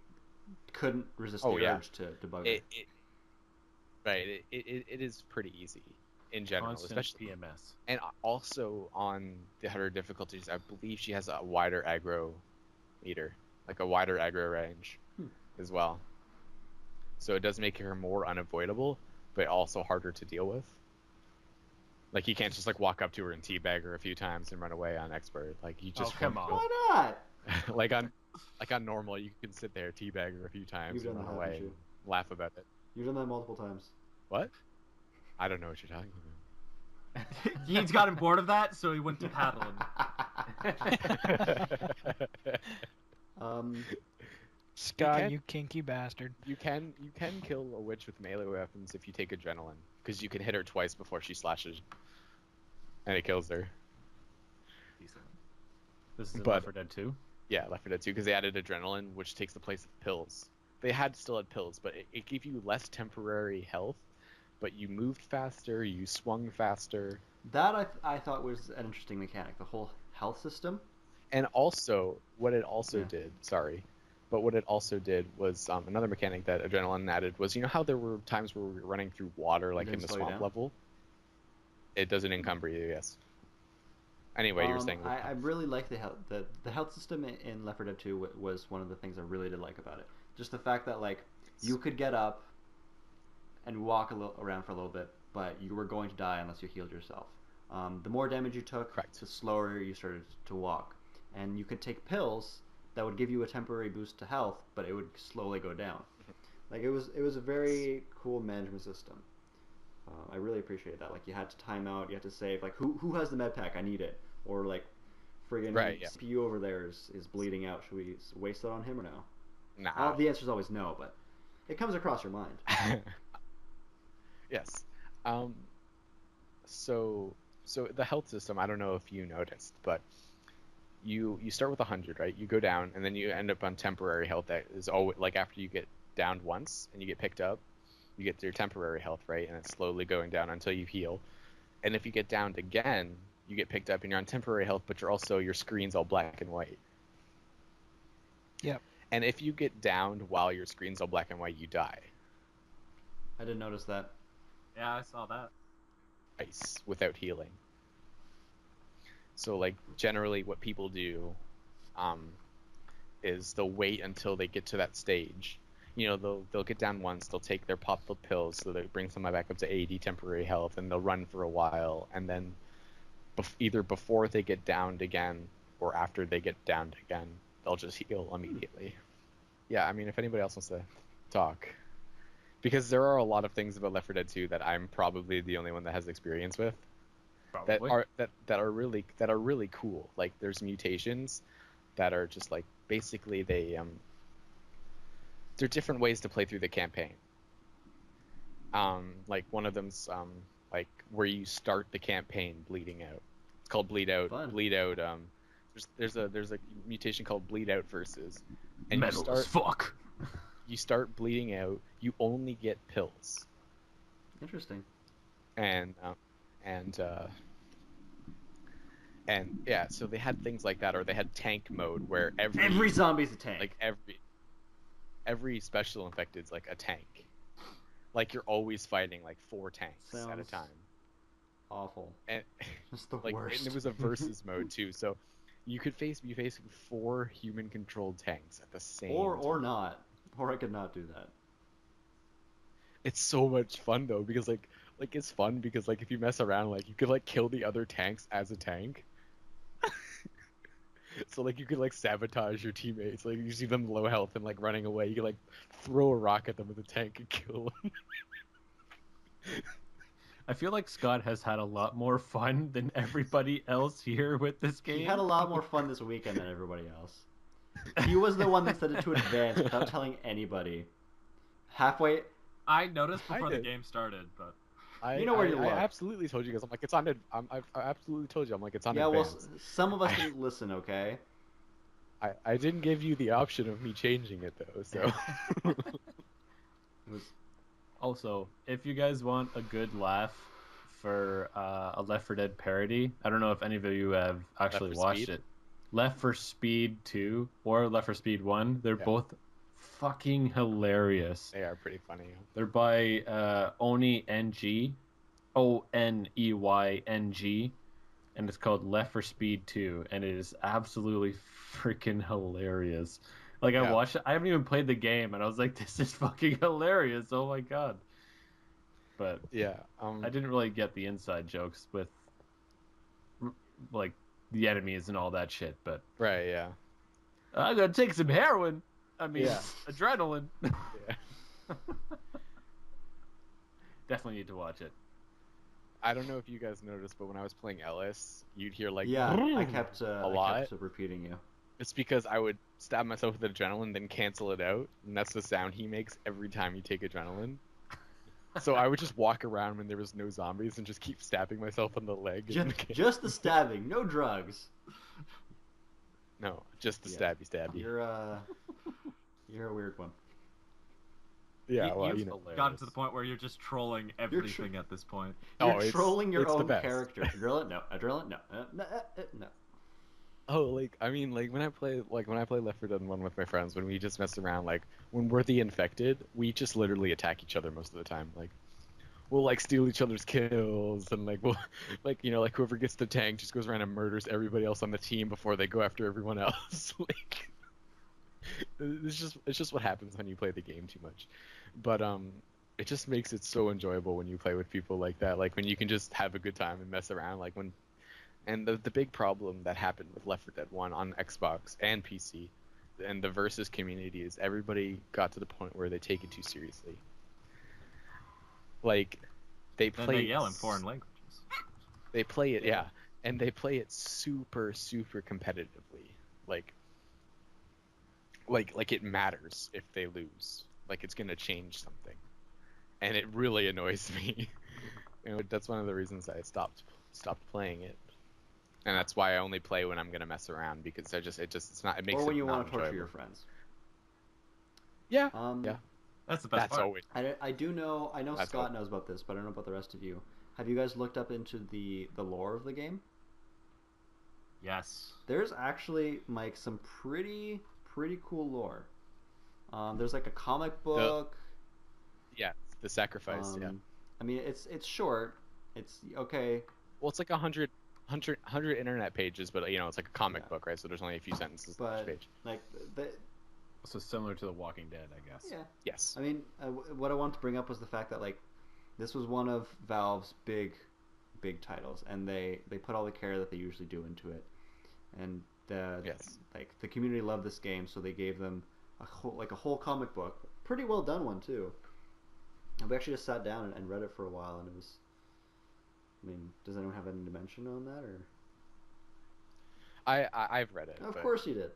couldn't resist Oh, the yeah. urge to bug It is pretty easy in general, Constant especially PMS. and also on the harder difficulties. I believe she has a wider aggro meter, like a wider aggro range, as well. So it does make her more unavoidable, but also harder to deal with. Like you can't just like walk up to her and teabag her a few times and run away on expert. Like you just come won't on. Why not? go- like on normal, you can sit there teabag her a few times You've and done run that, away haven't and you? laugh about it. You've done that multiple times. What? I don't know what you're talking He's gotten bored of that, so he went to paddling. about. Scott, can- you kinky bastard. You can kill a witch with melee weapons if you take adrenaline, because you can hit her twice before she slashes, and it kills her. Decent. This is in But- Left 4 Dead 2. Yeah, Left 4 Dead 2, because they added adrenaline, which takes the place of pills. They still had pills, but it gave you less temporary health, but you moved faster, you swung faster, That I thought was an interesting mechanic, the whole health system. and also what it also Yeah. did. Sorry. But what it also did was another mechanic that adrenaline added was, you know how there were times where we were running through water, like in didn't the slow you swamp down? level? It doesn't encumber you, yes. Anyway, you were saying... I really like the health system in Left 4 Dead 2 was one of the things I really did like about it. Just the fact that like you could get up and walk around for a little bit, but you were going to die unless you healed yourself. The more damage you took, Correct. the slower you started to walk, and you could take pills that would give you a temporary boost to health, but it would slowly go down. Like it was a very cool management system. I really appreciated that. Like you had to time out, you had to save. Like who has the med pack? I need it. Or like, friggin' Right, yeah. CPU over there is bleeding out. Should we waste it on him or no? Nah. The answer is always no, but it comes across your mind. Yes. So the health system, I don't know if you noticed, but you start with 100, right? You go down, and then you end up on temporary health. That is always like after you get downed once and you get picked up, you get your temporary health, right? And it's slowly going down until you heal. And if you get downed again, you get picked up and you're on temporary health, but your screen's all black and white. Yep. And if you get downed while your screen's all black and white, you die. I didn't notice that. Yeah, I saw that. Twice without healing. So like generally what people do is they'll wait until they get to that stage. You know, they'll get down once, they'll take their pop the pills, so that brings them back up to 80 temporary health, and they'll run for a while, and then either before they get downed again or after they get downed again, they'll just heal immediately. Yeah, I mean, if anybody else wants to talk, because there are a lot of things about Left 4 Dead 2 that I'm probably the only one that has experience with. Probably. that are really cool. Like there's mutations that are just like basically they're different ways to play through the campaign. Like one of them's like where you start the campaign bleeding out. It's called bleed out. Fun. Bleed out. There's a mutation called bleed out versus, and Metal as fuck. you start bleeding out. You only get pills. Interesting. And yeah, so they had things like that, or they had tank mode where Every zombie's a tank. like every special infected's like a tank. Like you're always fighting like 4 tanks at a Sounds time. Awful. And That's the like worst. and it was a versus mode too, so you could be facing 4 human controlled tanks at the same time. Or not. Or I could not do that. It's so much fun though, because like it's fun because like if you mess around, like you could like kill the other tanks as a tank. So like you could like sabotage your teammates, like you see them low health and like running away, you could like throw a rock at them with a tank and kill them. I feel like Scott has had a lot more fun than everybody else here with this game. He had a lot more fun this weekend than everybody else. He was the one that set it to advance without telling anybody. Halfway. I noticed before the did. game started, but You know where you I look. absolutely told you guys. I'm like, it's on. I absolutely told you. I'm like, it's on Yeah, well, advance. some of us didn't listen, okay? I didn't give you the option of me changing it though. So It was Also, if you guys want a good laugh for a Left 4 Dead parody, I don't know if any of you have actually 4 watched Speed? it. Left 4 Speed 2 or Left 4 Speed 1, they're Yeah. both fucking hilarious. they are pretty funny. They're by Oni NG, ONEYNG, and it's called Left 4 Speed 2, and it is absolutely freaking hilarious. Like I Yeah. watched it, I haven't even played the game, and I was like, this is fucking hilarious. Oh my god. But Yeah. I didn't really get the inside jokes with like the enemies and all that shit, but Right. Yeah. I'm gonna take some heroin. I mean, Yeah. adrenaline. Yeah. Definitely need to watch it. I don't know if you guys noticed, but when I was playing Ellis, you'd hear like yeah, I kept lot. repeating you. It's because I would stab myself with adrenaline, then cancel it out, and that's the sound he makes every time you take adrenaline. So I would just walk around when there was no zombies and just keep stabbing myself in the leg. Just the stabbing, no drugs. No, just the Yeah. stabby. You're a weird one. Yeah, well, you've you know. gotten to the point where you're just trolling everything at this point. Oh, You're it's- trolling your it's the own best. character. Adrenaline, no. Adrenaline, no. No. Oh, like I mean, like when I play Left 4 Dead 1 with my friends, when we just mess around, like when we're the infected, we just literally attack each other most of the time. Like we'll like steal each other's kills, and like we'll like like whoever gets the tank just goes around and murders everybody else on the team before they go after everyone else. Like it's just what happens when you play the game too much. But it just makes it so enjoyable when you play with people like that. Like when you can just have a good time and mess around. Like when. And the big problem that happened with Left 4 Dead 1 on Xbox and PC and the versus community is everybody got to the point where they take it too seriously. Like, they Then play they yell in foreign languages. They play it, yeah, and they play it super competitively, like it matters if they lose, like it's gonna change something, and it really annoys me. That's one of the reasons I stopped playing it, and that's why I only play when I'm gonna mess around, because it makes or when it you not want to torture enjoyable. your friends. Yeah. Yeah. That's the best That's part. always. I know That's Scott all. knows about this, but I don't know about the rest of you. Have you guys looked up into the lore of the game? Yes. There's actually, Mike, some pretty cool lore. There's like a comic book. Yeah, the sacrifice. Yeah. I mean, it's short. It's okay. Well, it's like 100 internet pages, but it's like a comic book, right? So there's only a few sentences on each But page. like the So similar to The Walking Dead, I guess. yeah. Yes. I mean, what I wanted to bring up was the fact that like this was one of Valve's big titles, and they put all the care that they usually do into it, and Yes. like the community loved this game, so they gave them a whole comic book, pretty well done one too. And we actually just sat down and read it for a while, and it was. I mean, does anyone have any dimension on that, or? I've read it. Of but course you did.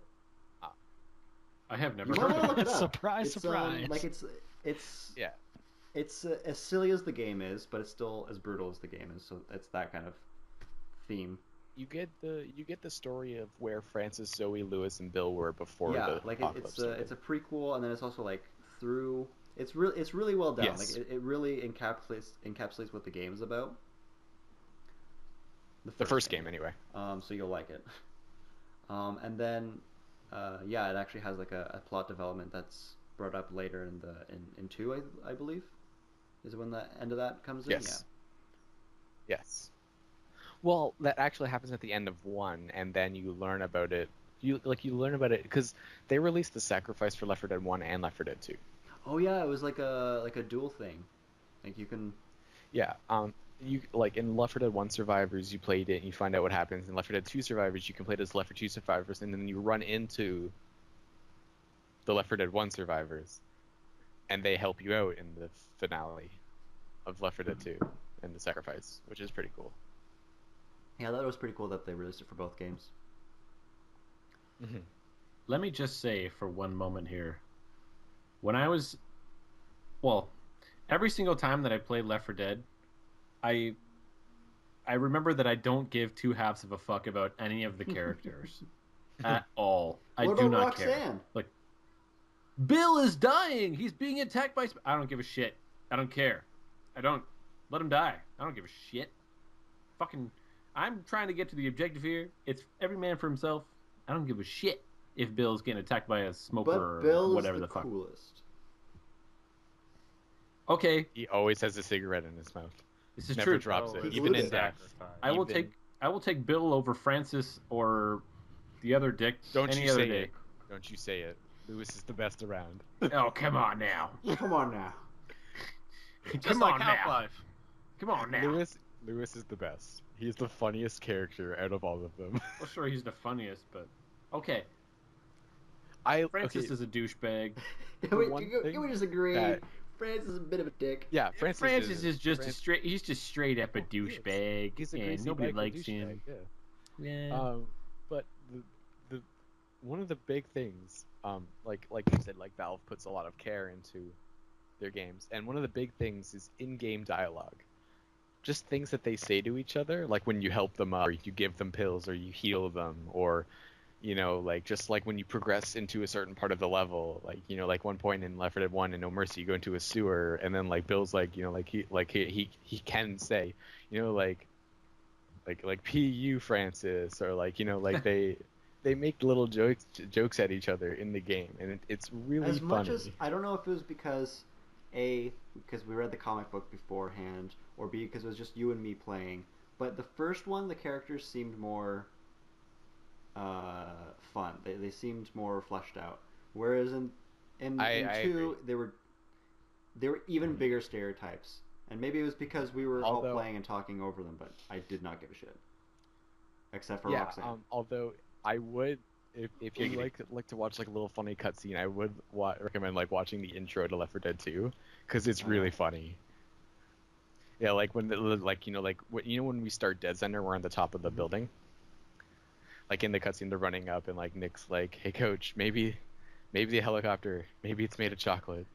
I have never You heard might want to of look it. it up. Surprise, surprise. Like it's Yeah. It's as silly as the game is, but it's still as brutal as the game is. So it's that kind of theme. You get the story of where Francis, Zoe, Lewis, and Bill were before Yeah, the like apocalypse started. it's a prequel, and then it's also like through. It's really well done. Yes. Like it really encapsulates what the game is about. The first game, anyway. So you'll like it. And then, yeah, it actually has like a plot development that's brought up later in 2, I believe, is when the end of that comes in. Yes. Yes. Well, that actually happens at the end of 1, and then you learn about it. You learn about it because they released the sacrifice for Left 4 Dead 1 and Left 4 Dead 2. Oh yeah, it was like a dual thing. Like you can. Yeah. You like in Left 4 Dead 1 Survivors, you played it and you find out what happens. In Left 4 Dead 2 Survivors, you can play it as Left 4 2 Survivors, and then you run into the Left 4 Dead 1 Survivors, and they help you out in the finale of Left 4 Dead 2 and the sacrifice, which is pretty cool. Yeah, that was pretty cool that they released it for both games. Mm-hmm. Let me just say for one moment here, when every single time that I played Left 4 Dead, I remember that I don't give two halves of a fuck about any of the characters at all. I What do about not care. Roxanne? Like, Bill is dying. He's being attacked by. I don't give a shit. I don't care. I don't let him die. I don't give a shit. Fucking, I'm trying to get to the objective here. It's every man for himself. I don't give a shit if Bill's getting attacked by a smoker But Bill or is whatever the the fuck. coolest. Okay, He always has a cigarette in his mouth. this is Never true. drops it, He's even in Lewis. death. I will Even- take Bill over Francis or the other dick Don't any you other say day. it. Don't you say it. Lewis is the best around. Oh, come on now. Come on now. Just Come like on now. Half-Life. Come on now. Lewis is the best. He's the funniest character out of all of them. Well, sure, he's the funniest, but okay. I Francis okay, is a douchebag. one Can thing we just agree? that- Francis is a bit of a dick. yeah, Francis is just Fran- a straight. He's just straight up a Oh, he is. douchebag, He's a and greasy nobody biker likes douchebag, him. Yeah. Yeah. But the one of the big things, like you said, like Valve puts a lot of care into their games, and one of the big things is in-game dialogue. Just things that they say to each other, like when you help them up, or you give them pills, or you heal them, or like just like when you progress into a certain part of the level, like one point in Left 4 Dead 1 and No Mercy, you go into a sewer, and then like Bill's like, he can say, like P.U. Francis, or like they make little jokes at each other in the game, and it's really As much funny. as I don't know if it was because because we read the comic book beforehand, or B, because it was just you and me playing. But the first one, the characters seemed more fun. They seemed more fleshed out. Whereas in I 2, they were even bigger stereotypes. And maybe it was because we were all Although- playing and talking over them, but I did not give a shit. Except for Yeah, Roxanne. although I would, if you like to watch like a little funny cutscene, I would recommend like watching the intro to Left 4 Dead 2, because it's really funny. Yeah, like when like when we start Dead Center, we're on the top of the building. Like in the cutscene, they're running up, and like Nick's like, "Hey, coach, maybe the helicopter, maybe it's made of chocolate."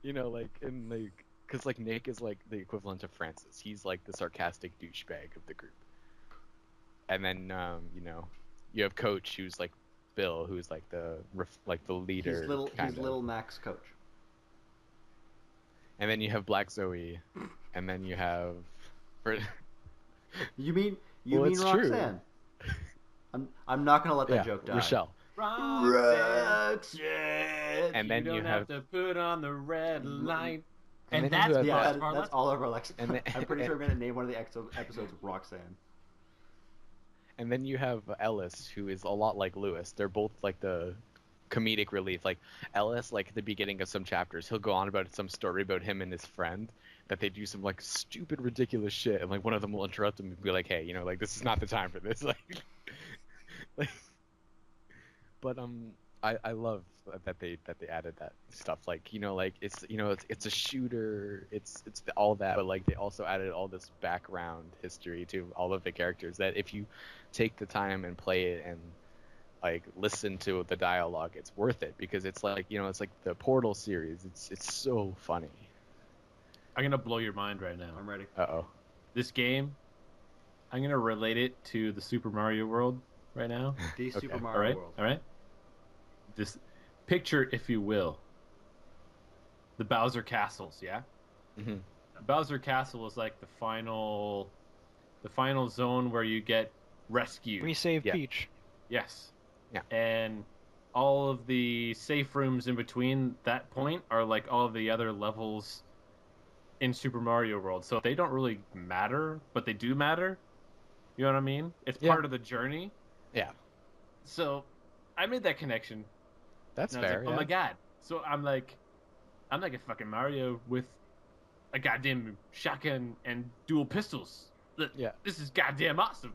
Like and like, cause like Nick is like the equivalent of Francis. He's like the sarcastic douchebag of the group. And then you have Coach, who's like Bill, who's like the leader. He's little Max Coach. And then you have Black Zoe, and then you have. You mean it's Roxanne? True. I'm not gonna let that joke die. Rochelle. Roxanne. And then you have to put on the red light. And And then you that's have- the best part. That's all over Alexa. And then- I'm pretty sure we're gonna name one of the episodes Roxanne. And then you have Ellis, who is a lot like Lewis. They're both like the comedic relief. Like Ellis, like at the beginning of some chapters, he'll go on about some story about him and his friend that they do some like stupid, ridiculous shit, and like one of them will interrupt him and be like, "Hey, like this is not the time for this." Like, but I love that they added that stuff. Like like it's a shooter, it's all that, but like they also added all this background history to all of the characters that if you take the time and play it and like listen to the dialogue, it's worth it because it's like it's like the Portal series. It's so funny. I'm gonna blow your mind right now. I'm ready. Uh-oh. This game, I'm gonna relate it to the Super Mario World right now. The Okay. Super All Mario right, World. all right. This picture, if you will, the Bowser castles. Yeah. Mm-hmm. Bowser Castle is like the final zone where you get rescued. We saved Yeah. Peach. Yes. Yeah. And all of the safe rooms in between that point are like all of the other levels in Super Mario World. So they don't really matter, but they do matter. You know what I mean? It's Yeah. part of the journey. Yeah. So I made that connection. That's And I was fair. like, oh my god. So I'm like a fucking Mario with a goddamn shotgun and dual pistols. Yeah. This is goddamn awesome.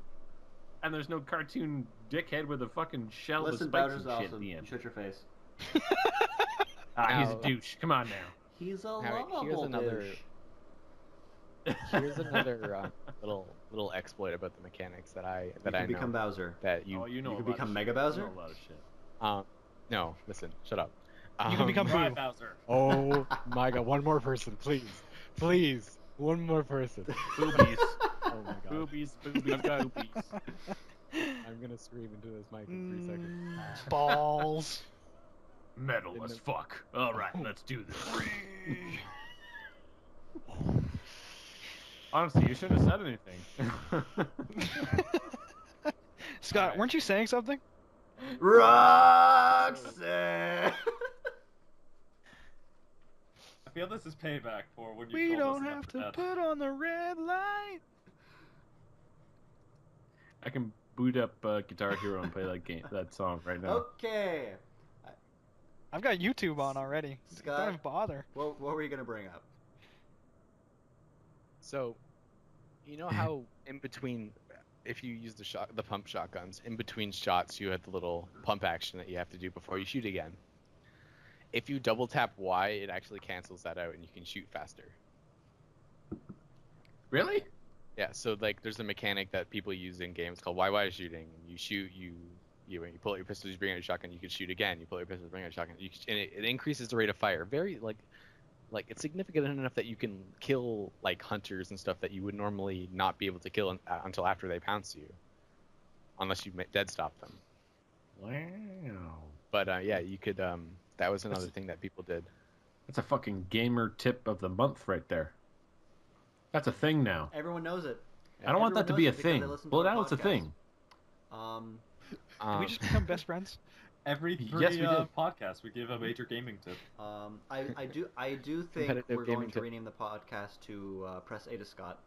And there's no cartoon dickhead with a fucking shell Listen, with spikes Bowser's and shit at awesome. the You end. shut your face. He's a Now- douche. Come on now. He's a Now, lovable douche. Here's another little exploit about the mechanics that I You can know become Bowser. that you. Oh, you know you a can lot become of Mega shit. Bowser? You know a lot of shit. No, listen, shut up. You can become Cry, Boo. Bowser. Oh my god, one more person, please, one more person. Boobies. Oh my god, Boobies, boobies, boobies. I'm gonna scream into this mic in 3 seconds. Balls. Metal as fuck. Alright, let's do this. Honestly, you shouldn't have said anything. Scott, Alright. weren't you saying something? Roxanne! I feel this is payback for when you We told don't us have Left to 4 Dead. put on the red light. I can boot up Guitar Hero and play that song right now. Okay. I've got YouTube on already. Scott? Don't even bother. What were you gonna bring up? So, you know how in between, if you use the pump shotguns, in between shots you have the little pump action that you have to do before you shoot again. If you double tap Y, it actually cancels that out and you can shoot faster. Really? Yeah, so like there's a mechanic that people use in games called YY shooting. You shoot, when you pull out your pistols, you bring out your shotgun, you can shoot again. You pull out your pistols, bring out your shotgun, and it increases the rate of fire. Very like it's significant enough that you can kill like hunters and stuff that you would normally not be able to kill until after they pounce you, unless you dead stop them. Wow. But yeah, you could. That was another thing that people did. That's a fucking gamer tip of the month right there. That's a thing now. Everyone knows it. I don't want that to be a Everyone knows it because thing. they listen to Well, our now it's a podcast. thing. Did we just become best friends? Every 3 Yes, we did. podcasts, we give a major gaming tip. I do think Competitive we're going gaming to tip. rename the podcast to Press A to Scott.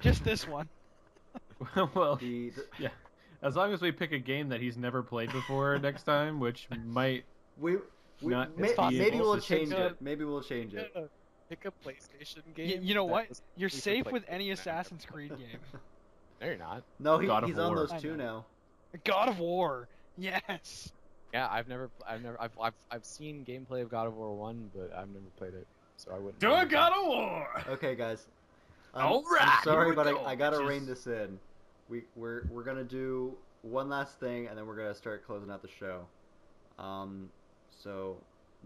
Just this one. Well, The yeah. As long as we pick a game that he's never played before next time, which might. we Not may, be maybe able we'll to change pick it. up- Maybe we'll change it. Pick a PlayStation game. You know that what? was You're only for safe with PlayStation any and Assassin's Creed game. No, you're not. No, God of he's on War. those I two know. now. God of War. Yes. Yeah, I've seen gameplay of God of War 1, but I've never played it, so I wouldn't. Do know a anything. God of War! Okay, guys. All I'm right, sorry, here we but go, I gotta bitches. rein this in. We're gonna do one last thing, and then we're gonna start closing out the show. So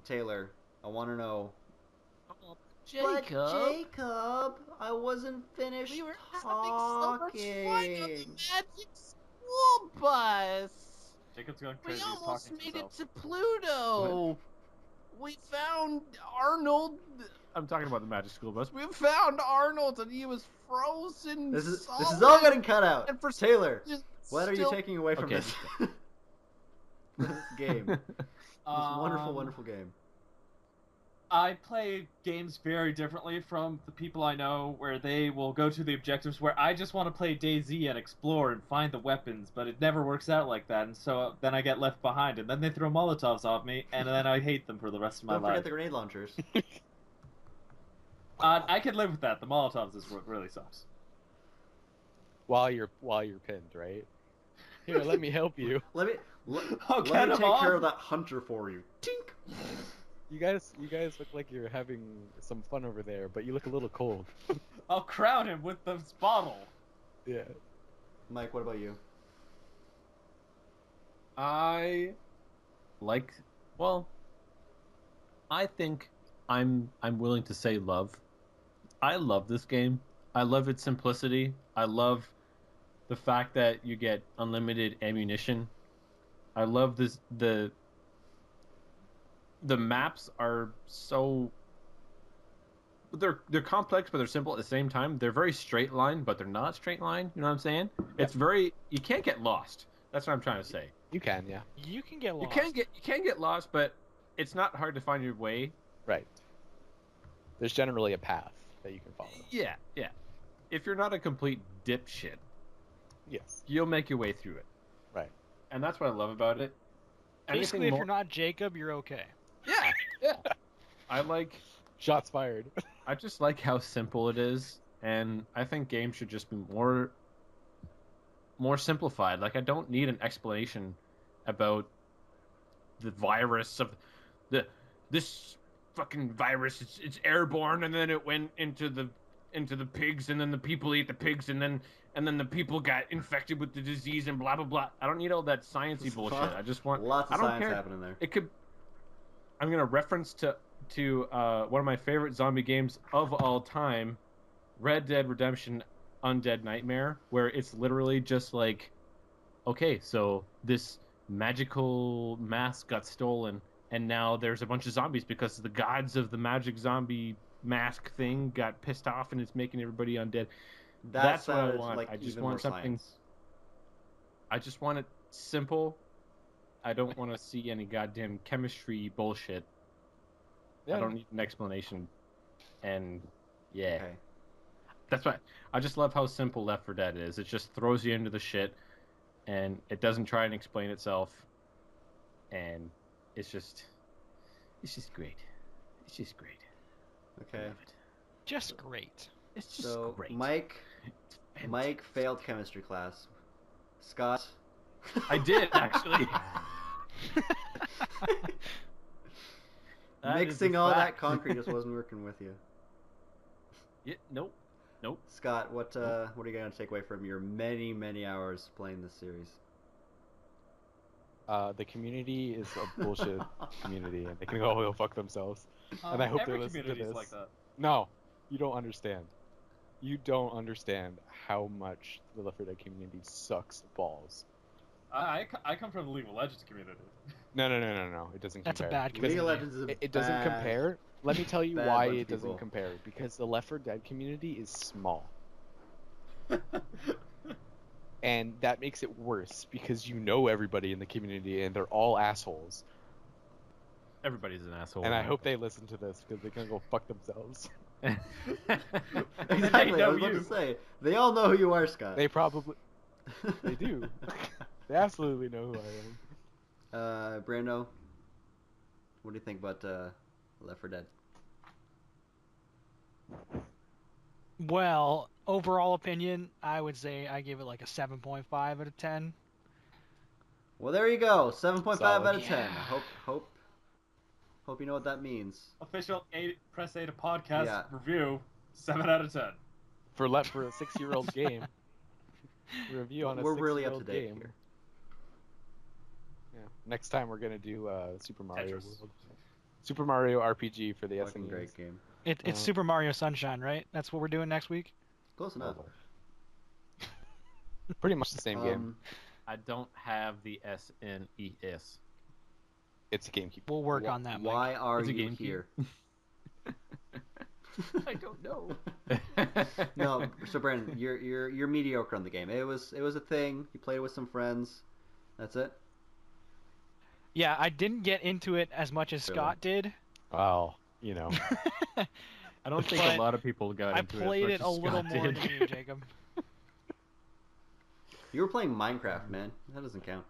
Taylor, I want to know. But Jacob, I wasn't finished We were talking. having so much fun on the Magic School Bus. Jacob's going We crazy. He's almost talking to made it himself. to Pluto. We found Arnold. I'm talking about the Magic School Bus. We found Arnold, and he was frozen. This is solid. all getting cut out. And for Taylor, just what are you still- taking away from Okay. this? This game, this wonderful, wonderful game. I play games very differently from the people I know, where they will go to the objectives where I just want to play DayZ and explore and find the weapons, but it never works out like that, and so then I get left behind, and then they throw Molotovs off me, and then I hate them for the rest of my Don't forget life. the grenade launchers. I could live with that. The Molotovs is what really sucks. While you're pinned, right? Here, let me help you. Let me Oh, let get me him take care off. of that hunter for you. Tink. You guys look like you're having some fun over there, but you look a little cold. I'll crown him with this bottle. Yeah. Mike, what about you? I like. Well, I think I'm willing to say love. I love this game. I love its simplicity. I love the fact that you get unlimited ammunition. I love this the maps are so they're complex but they're simple at the same time. They're very straight line but they're not straight line. You know what I'm saying? It's very you can't get lost. That's what I'm trying to say. You can, yeah. You can get lost. You can get lost, but it's not hard to find your way. Right. There's generally a path that you can follow. Yeah. If you're not a complete dipshit, Yes. you'll make your way through it. Right. And that's what I love about it. Basically, if you're not Jacob, you're okay. Yeah. I like. Shots fired. I just like how simple it is, and I think games should just be more simplified. Like I don't need an explanation about the virus of this fucking virus. It's airborne, and then it went into the pigs, and then the people ate the pigs, and then the people got infected with the disease, and blah blah blah. I don't need all that sciencey bullshit. I just want Lots of I don't science care. happening there. It could. I'm gonna reference to one of my favorite zombie games of all time, Red Dead Redemption Undead Nightmare, where it's literally just like, okay, so this magical mask got stolen, and now there's a bunch of zombies because the gods of the magic zombie mask thing got pissed off, and it's making everybody undead. That's what I sounded want. Like I just even want more something. science. I just want it simple. I don't want to see any goddamn chemistry bullshit. Yeah. I don't need an explanation. And yeah, Okay. that's why I just love how simple Left 4 Dead is. It just throws you into the shit, and it doesn't try and explain itself. And it's just great. It's just great. I Okay. love it. Just great. It's just So great. Mike failed chemistry class. Scott. I did actually. That is Mixing a all that fact. concrete just wasn't working with you. Yeah, nope. Scott, what are you gonna take away from your many hours playing this series? The community is a bullshit community, and they can go fuck themselves. And I hope every they listen to community's this. like that. No, you don't understand. You don't understand how much the Left 4 Dead community sucks balls. I come from the League of Legends community. No. It doesn't compare. That's a bad League community. of Legends is a It doesn't bad- compare. Let me tell you bad why bunch of it doesn't people. compare. Because the Left 4 Dead community is small. And that makes it worse because you know everybody in the community and they're all assholes. Everybody's an asshole. And I hope they listen to this because they're gonna go fuck themselves. Exactly. I was know about you. to say they all know who you are, Scott. They probably they do. They absolutely know who I am. Brando, what do you think about Left 4 Dead? Well, overall opinion, I would say I give it like a 7.5 out of 10. Well, there you go. 7.5 Solid. out of 10. Yeah. Hope you know what that means. Official Press A to podcast Yeah. review, 7 out of 10. For a 6-year-old game. Review on a We're really up 6-year-old to date game. here. Yeah. Next time we're gonna do Super Mario Tetris. World. Super Mario RPG for the Fucking SNES. great game. It's Super Mario Sunshine, right? That's what we're doing next week. Close enough. Pretty much the same game. I don't have the SNES. It's a GameCube. We'll work on that. Mike. Why are It's a you GameCube. here? I don't know. No, so Brandon, you're mediocre on the game. It was a thing. You played it with some friends. That's it. Yeah, I didn't get into it as much as Really? Scott did. Well, you know. I don't think But a lot of people got I into it. played as it much a as little Scott more did. than you, Jacob. You were playing Minecraft, man. That doesn't count.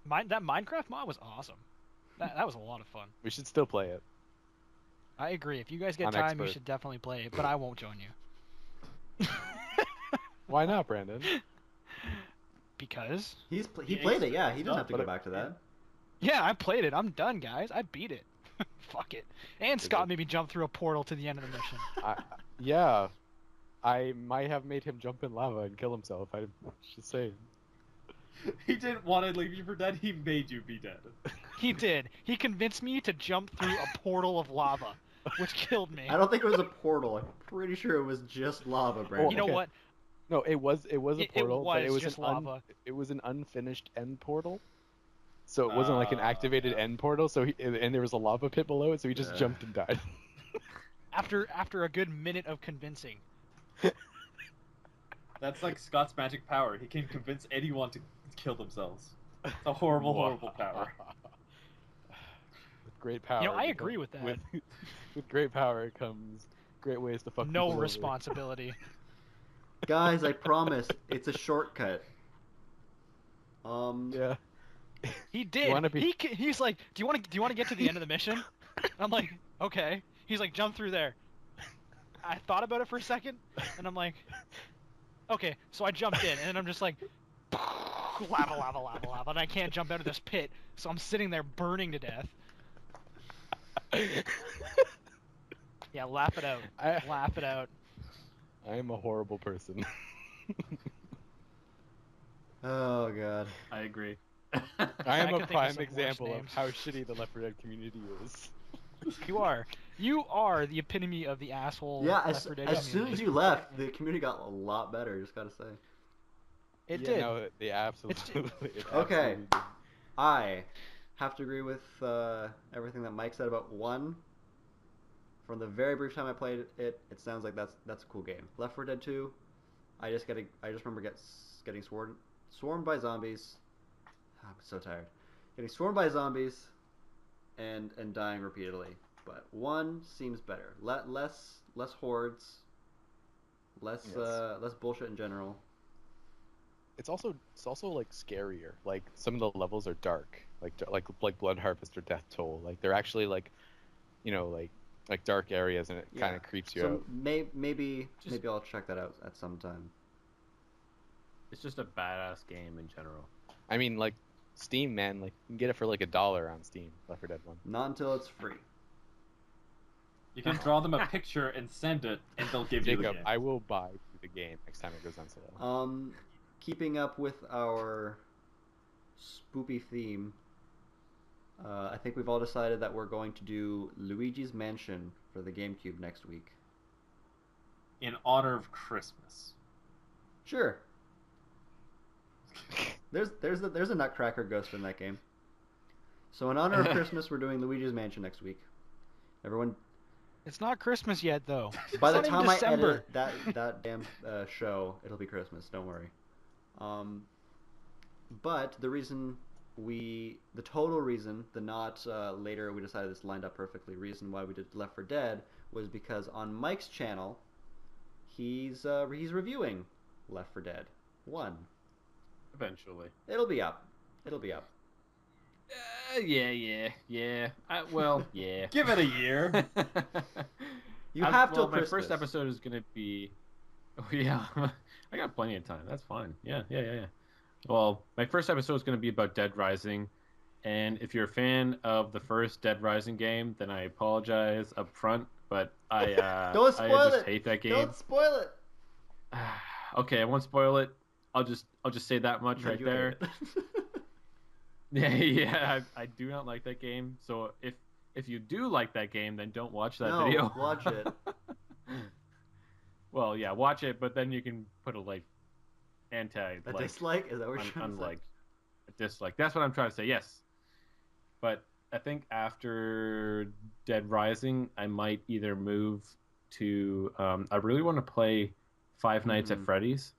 That Minecraft mod was awesome. That was a lot of fun. We should still play it. I agree. If you guys get On time, expert. you should definitely play it, but I won't join you. Why not, Brandon? Because? He Yeah, played he's- it. Yeah, he doesn't have to But go it- back to that. Yeah, I played it. I'm done, guys. I beat it. Fuck it. And Scott made me jump through a portal to the end of the mission. Yeah. I might have made him jump in lava and kill himself. I'm just saying. He didn't want to leave you for dead, he made you be dead. He did. He convinced me to jump through a portal of lava, which killed me. I don't think it was a portal. I'm pretty sure it was just lava, Brandon. You know Okay. what? No, it was a portal, but it was just an lava. it was an unfinished end portal. So it wasn't like an activated end portal. So and there was a lava pit below it. So he just Yeah. jumped and died. After a good minute of convincing. That's like Scott's magic power. He can convince anyone to kill themselves. It's a horrible, horrible power. With great power. You know, I agree with that. With great power comes great ways to fuck No people over. responsibility. Guys, I promise, it's a shortcut. Yeah. He did. wanna be- He's like, do you want to get to the end of the mission? I'm like, okay. He's like, jump through there. I thought about it for a second, and I'm like, okay. So I jumped in, and then I'm just like, lava, lava, lava, lava, and I can't jump out of this pit, so I'm sitting there burning to death. Yeah, laugh it out. Laugh it out. I am a horrible person. Oh god. I agree. I am I a could think of prime some worse example of names. how shitty the Left 4 Dead community is. You are the epitome of the asshole. Yeah, Left as 4 Dead soon as community. you left, the community got a lot better. Just gotta say. It Yeah, did. No, they absolutely. it Okay. absolutely did. I have to agree with everything that Mike said about 1. From the very brief time I played it, it sounds like that's a cool game. Left 4 Dead 2, I just remember getting swarmed by zombies. I'm so tired. Getting swarmed by zombies and dying repeatedly. But 1 seems better. Less hordes. Less Yes. less bullshit in general. It's also like scarier. Like some of the levels are dark, like Blood Harvest or Death Toll. Like they're actually like, you know, like dark areas, and it kind Yeah. of creeps you So out. maybe I'll check that out at some time. It's just a badass game in general. I mean, like Steam, man, like you can get it for like $1 on Steam. Left 4 Dead 1. Not until it's free. You can draw them a picture and send it, and they'll give you the Jacob, game. I will buy the game next time it goes on sale. Keeping up with our spoopy theme, I think we've all decided that we're going to do Luigi's Mansion for the GameCube next week. In honor of Christmas. Sure. There's a Nutcracker ghost in that game. So in honor of Christmas, we're doing Luigi's Mansion next week. Everyone, It's not Christmas yet, though. by the It's not even time I December. edit that damn show, it'll be Christmas. Don't worry. But the total reason, the not later we decided this lined up perfectly reason why we did Left 4 Dead was because on Mike's channel, he's reviewing Left 4 Dead 1. Eventually. It'll be up. Yeah. Well, yeah. Give it a year. You have till my Christmas. first episode is gonna be. Oh yeah, I got plenty of time. That's fine. Yeah. Well, my first episode is going to be about Dead Rising, and if you're a fan of the first Dead Rising game, then I apologize up front, but I Don't I spoil just it. hate that game. Don't spoil it. Okay, I won't spoil it. I'll just say that much No, right you hate there. it. Yeah, I do not like that game. So if you do like that game, then don't watch that No, video. watch it. Well, yeah, watch it, but then you can put a A dislike, dislike? Is that what you're trying to say? unlike a dislike. That's what I'm trying to say. Yes, but I think after Dead Rising, I might either move to. I really want to play Five Nights at Mhm. Freddy's,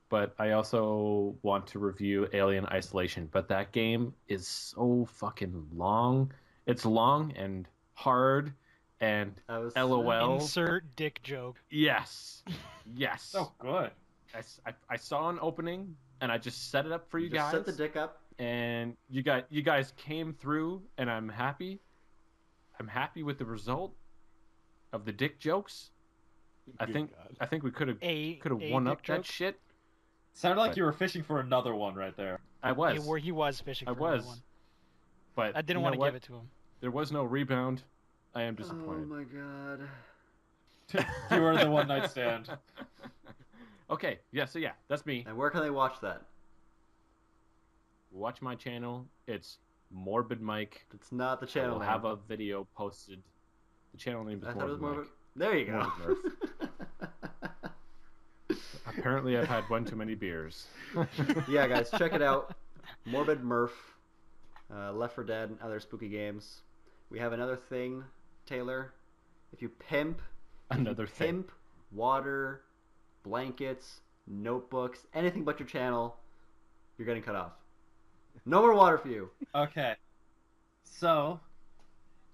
but I also want to review Alien Isolation. But that game is so fucking long. It's long and hard, and I was LOL. Insert dick joke. yes, yes. So good. I saw an opening and I just set it up for you Just guys, set the dick up. and you guys came through, and I'm happy. I'm happy with the result of the dick jokes. I Good think God. I think we could have A won dick up that joke? shit. Sounded like But- you were fishing for another one right there. I was, Where he was fishing I for another was, one. but I didn't you want know to what? give it to him. There was no rebound. I am Oh disappointed. my god. You were the one night stand. Okay, yeah, so yeah, that's me. And where can they watch that? Watch my channel. It's Morbid Mike. It's not the I channel will name. have a video posted. The channel name is I thought it was Morbid more. Mike. There you go. Morbid Apparently, I've had one too many beers. Yeah, guys, check it out. Morbid Murph, Left 4 Dead, and other spooky games. We have another thing, Taylor. If you Another thing. pimp water, blankets, notebooks, anything but your channel, you're getting cut off. No more water for you. Okay. So,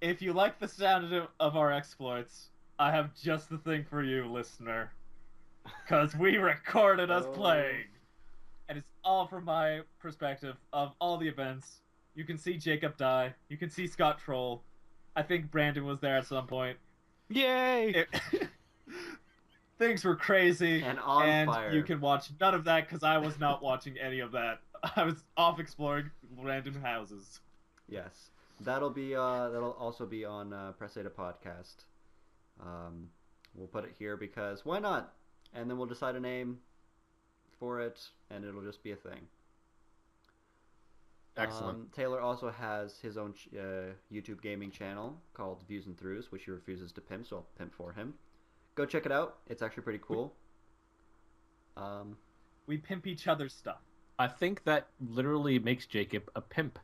if you like the sound of our exploits, I have just the thing for you, listener. Because we recorded us Oh. playing. And it's all from my perspective of all the events. You can see Jacob die. You can see Scott troll. I think Brandon was there at some point. Yay! Things were crazy. And on fire. You can watch none of that because I was not watching any of that. I was off exploring random houses. Yes, that'll also be on Press Ada podcast. We'll put it here because why not? And then we'll decide a name for it, and it'll just be a thing. Excellent. Taylor also has his own YouTube gaming channel called Views and Throughs, which he refuses to pimp, so I'll pimp for him. Go check it out. It's actually pretty cool. We pimp each other's stuff. I think that literally makes Jacob a pimp.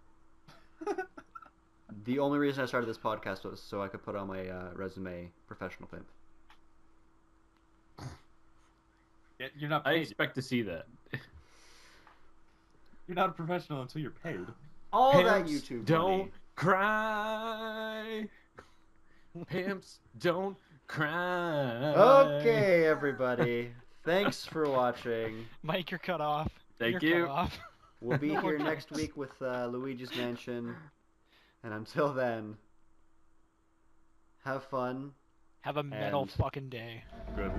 The only reason I started this podcast was so I could put on my resume, professional pimp. You're not I paid. expect to see that. You're not a professional until you're paid. All that Pimps YouTube don't money. cry. Pimps don't cry. Okay, everybody. Thanks for watching. Mike, you're cut off. Thank You're you. cut off. We'll be No more here next pimps. week with Luigi's Mansion. And until then, have fun. Have a metal And- fucking day. Good.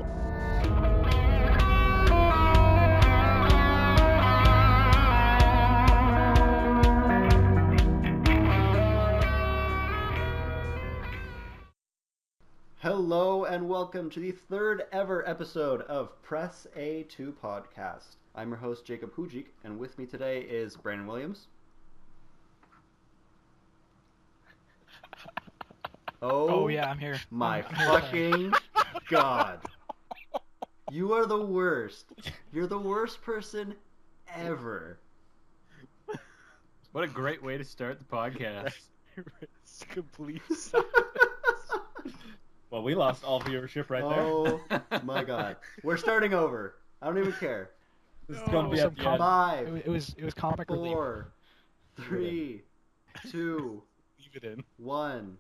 Hello and welcome to the third ever episode of Press A2 Podcast. I'm your host, Jacob Hujik, and with me today is Brandon Williams. Oh yeah, I'm here. My I'm here. fucking god. You are the worst. You're the worst person ever. What a great way to start the podcast. It's complete. Well, we lost all viewership right there. Oh my god. We're starting over. I don't even care. This is going to be some at the end. Five, It was comic relief. 4, 3, 2, Leave it in. 1.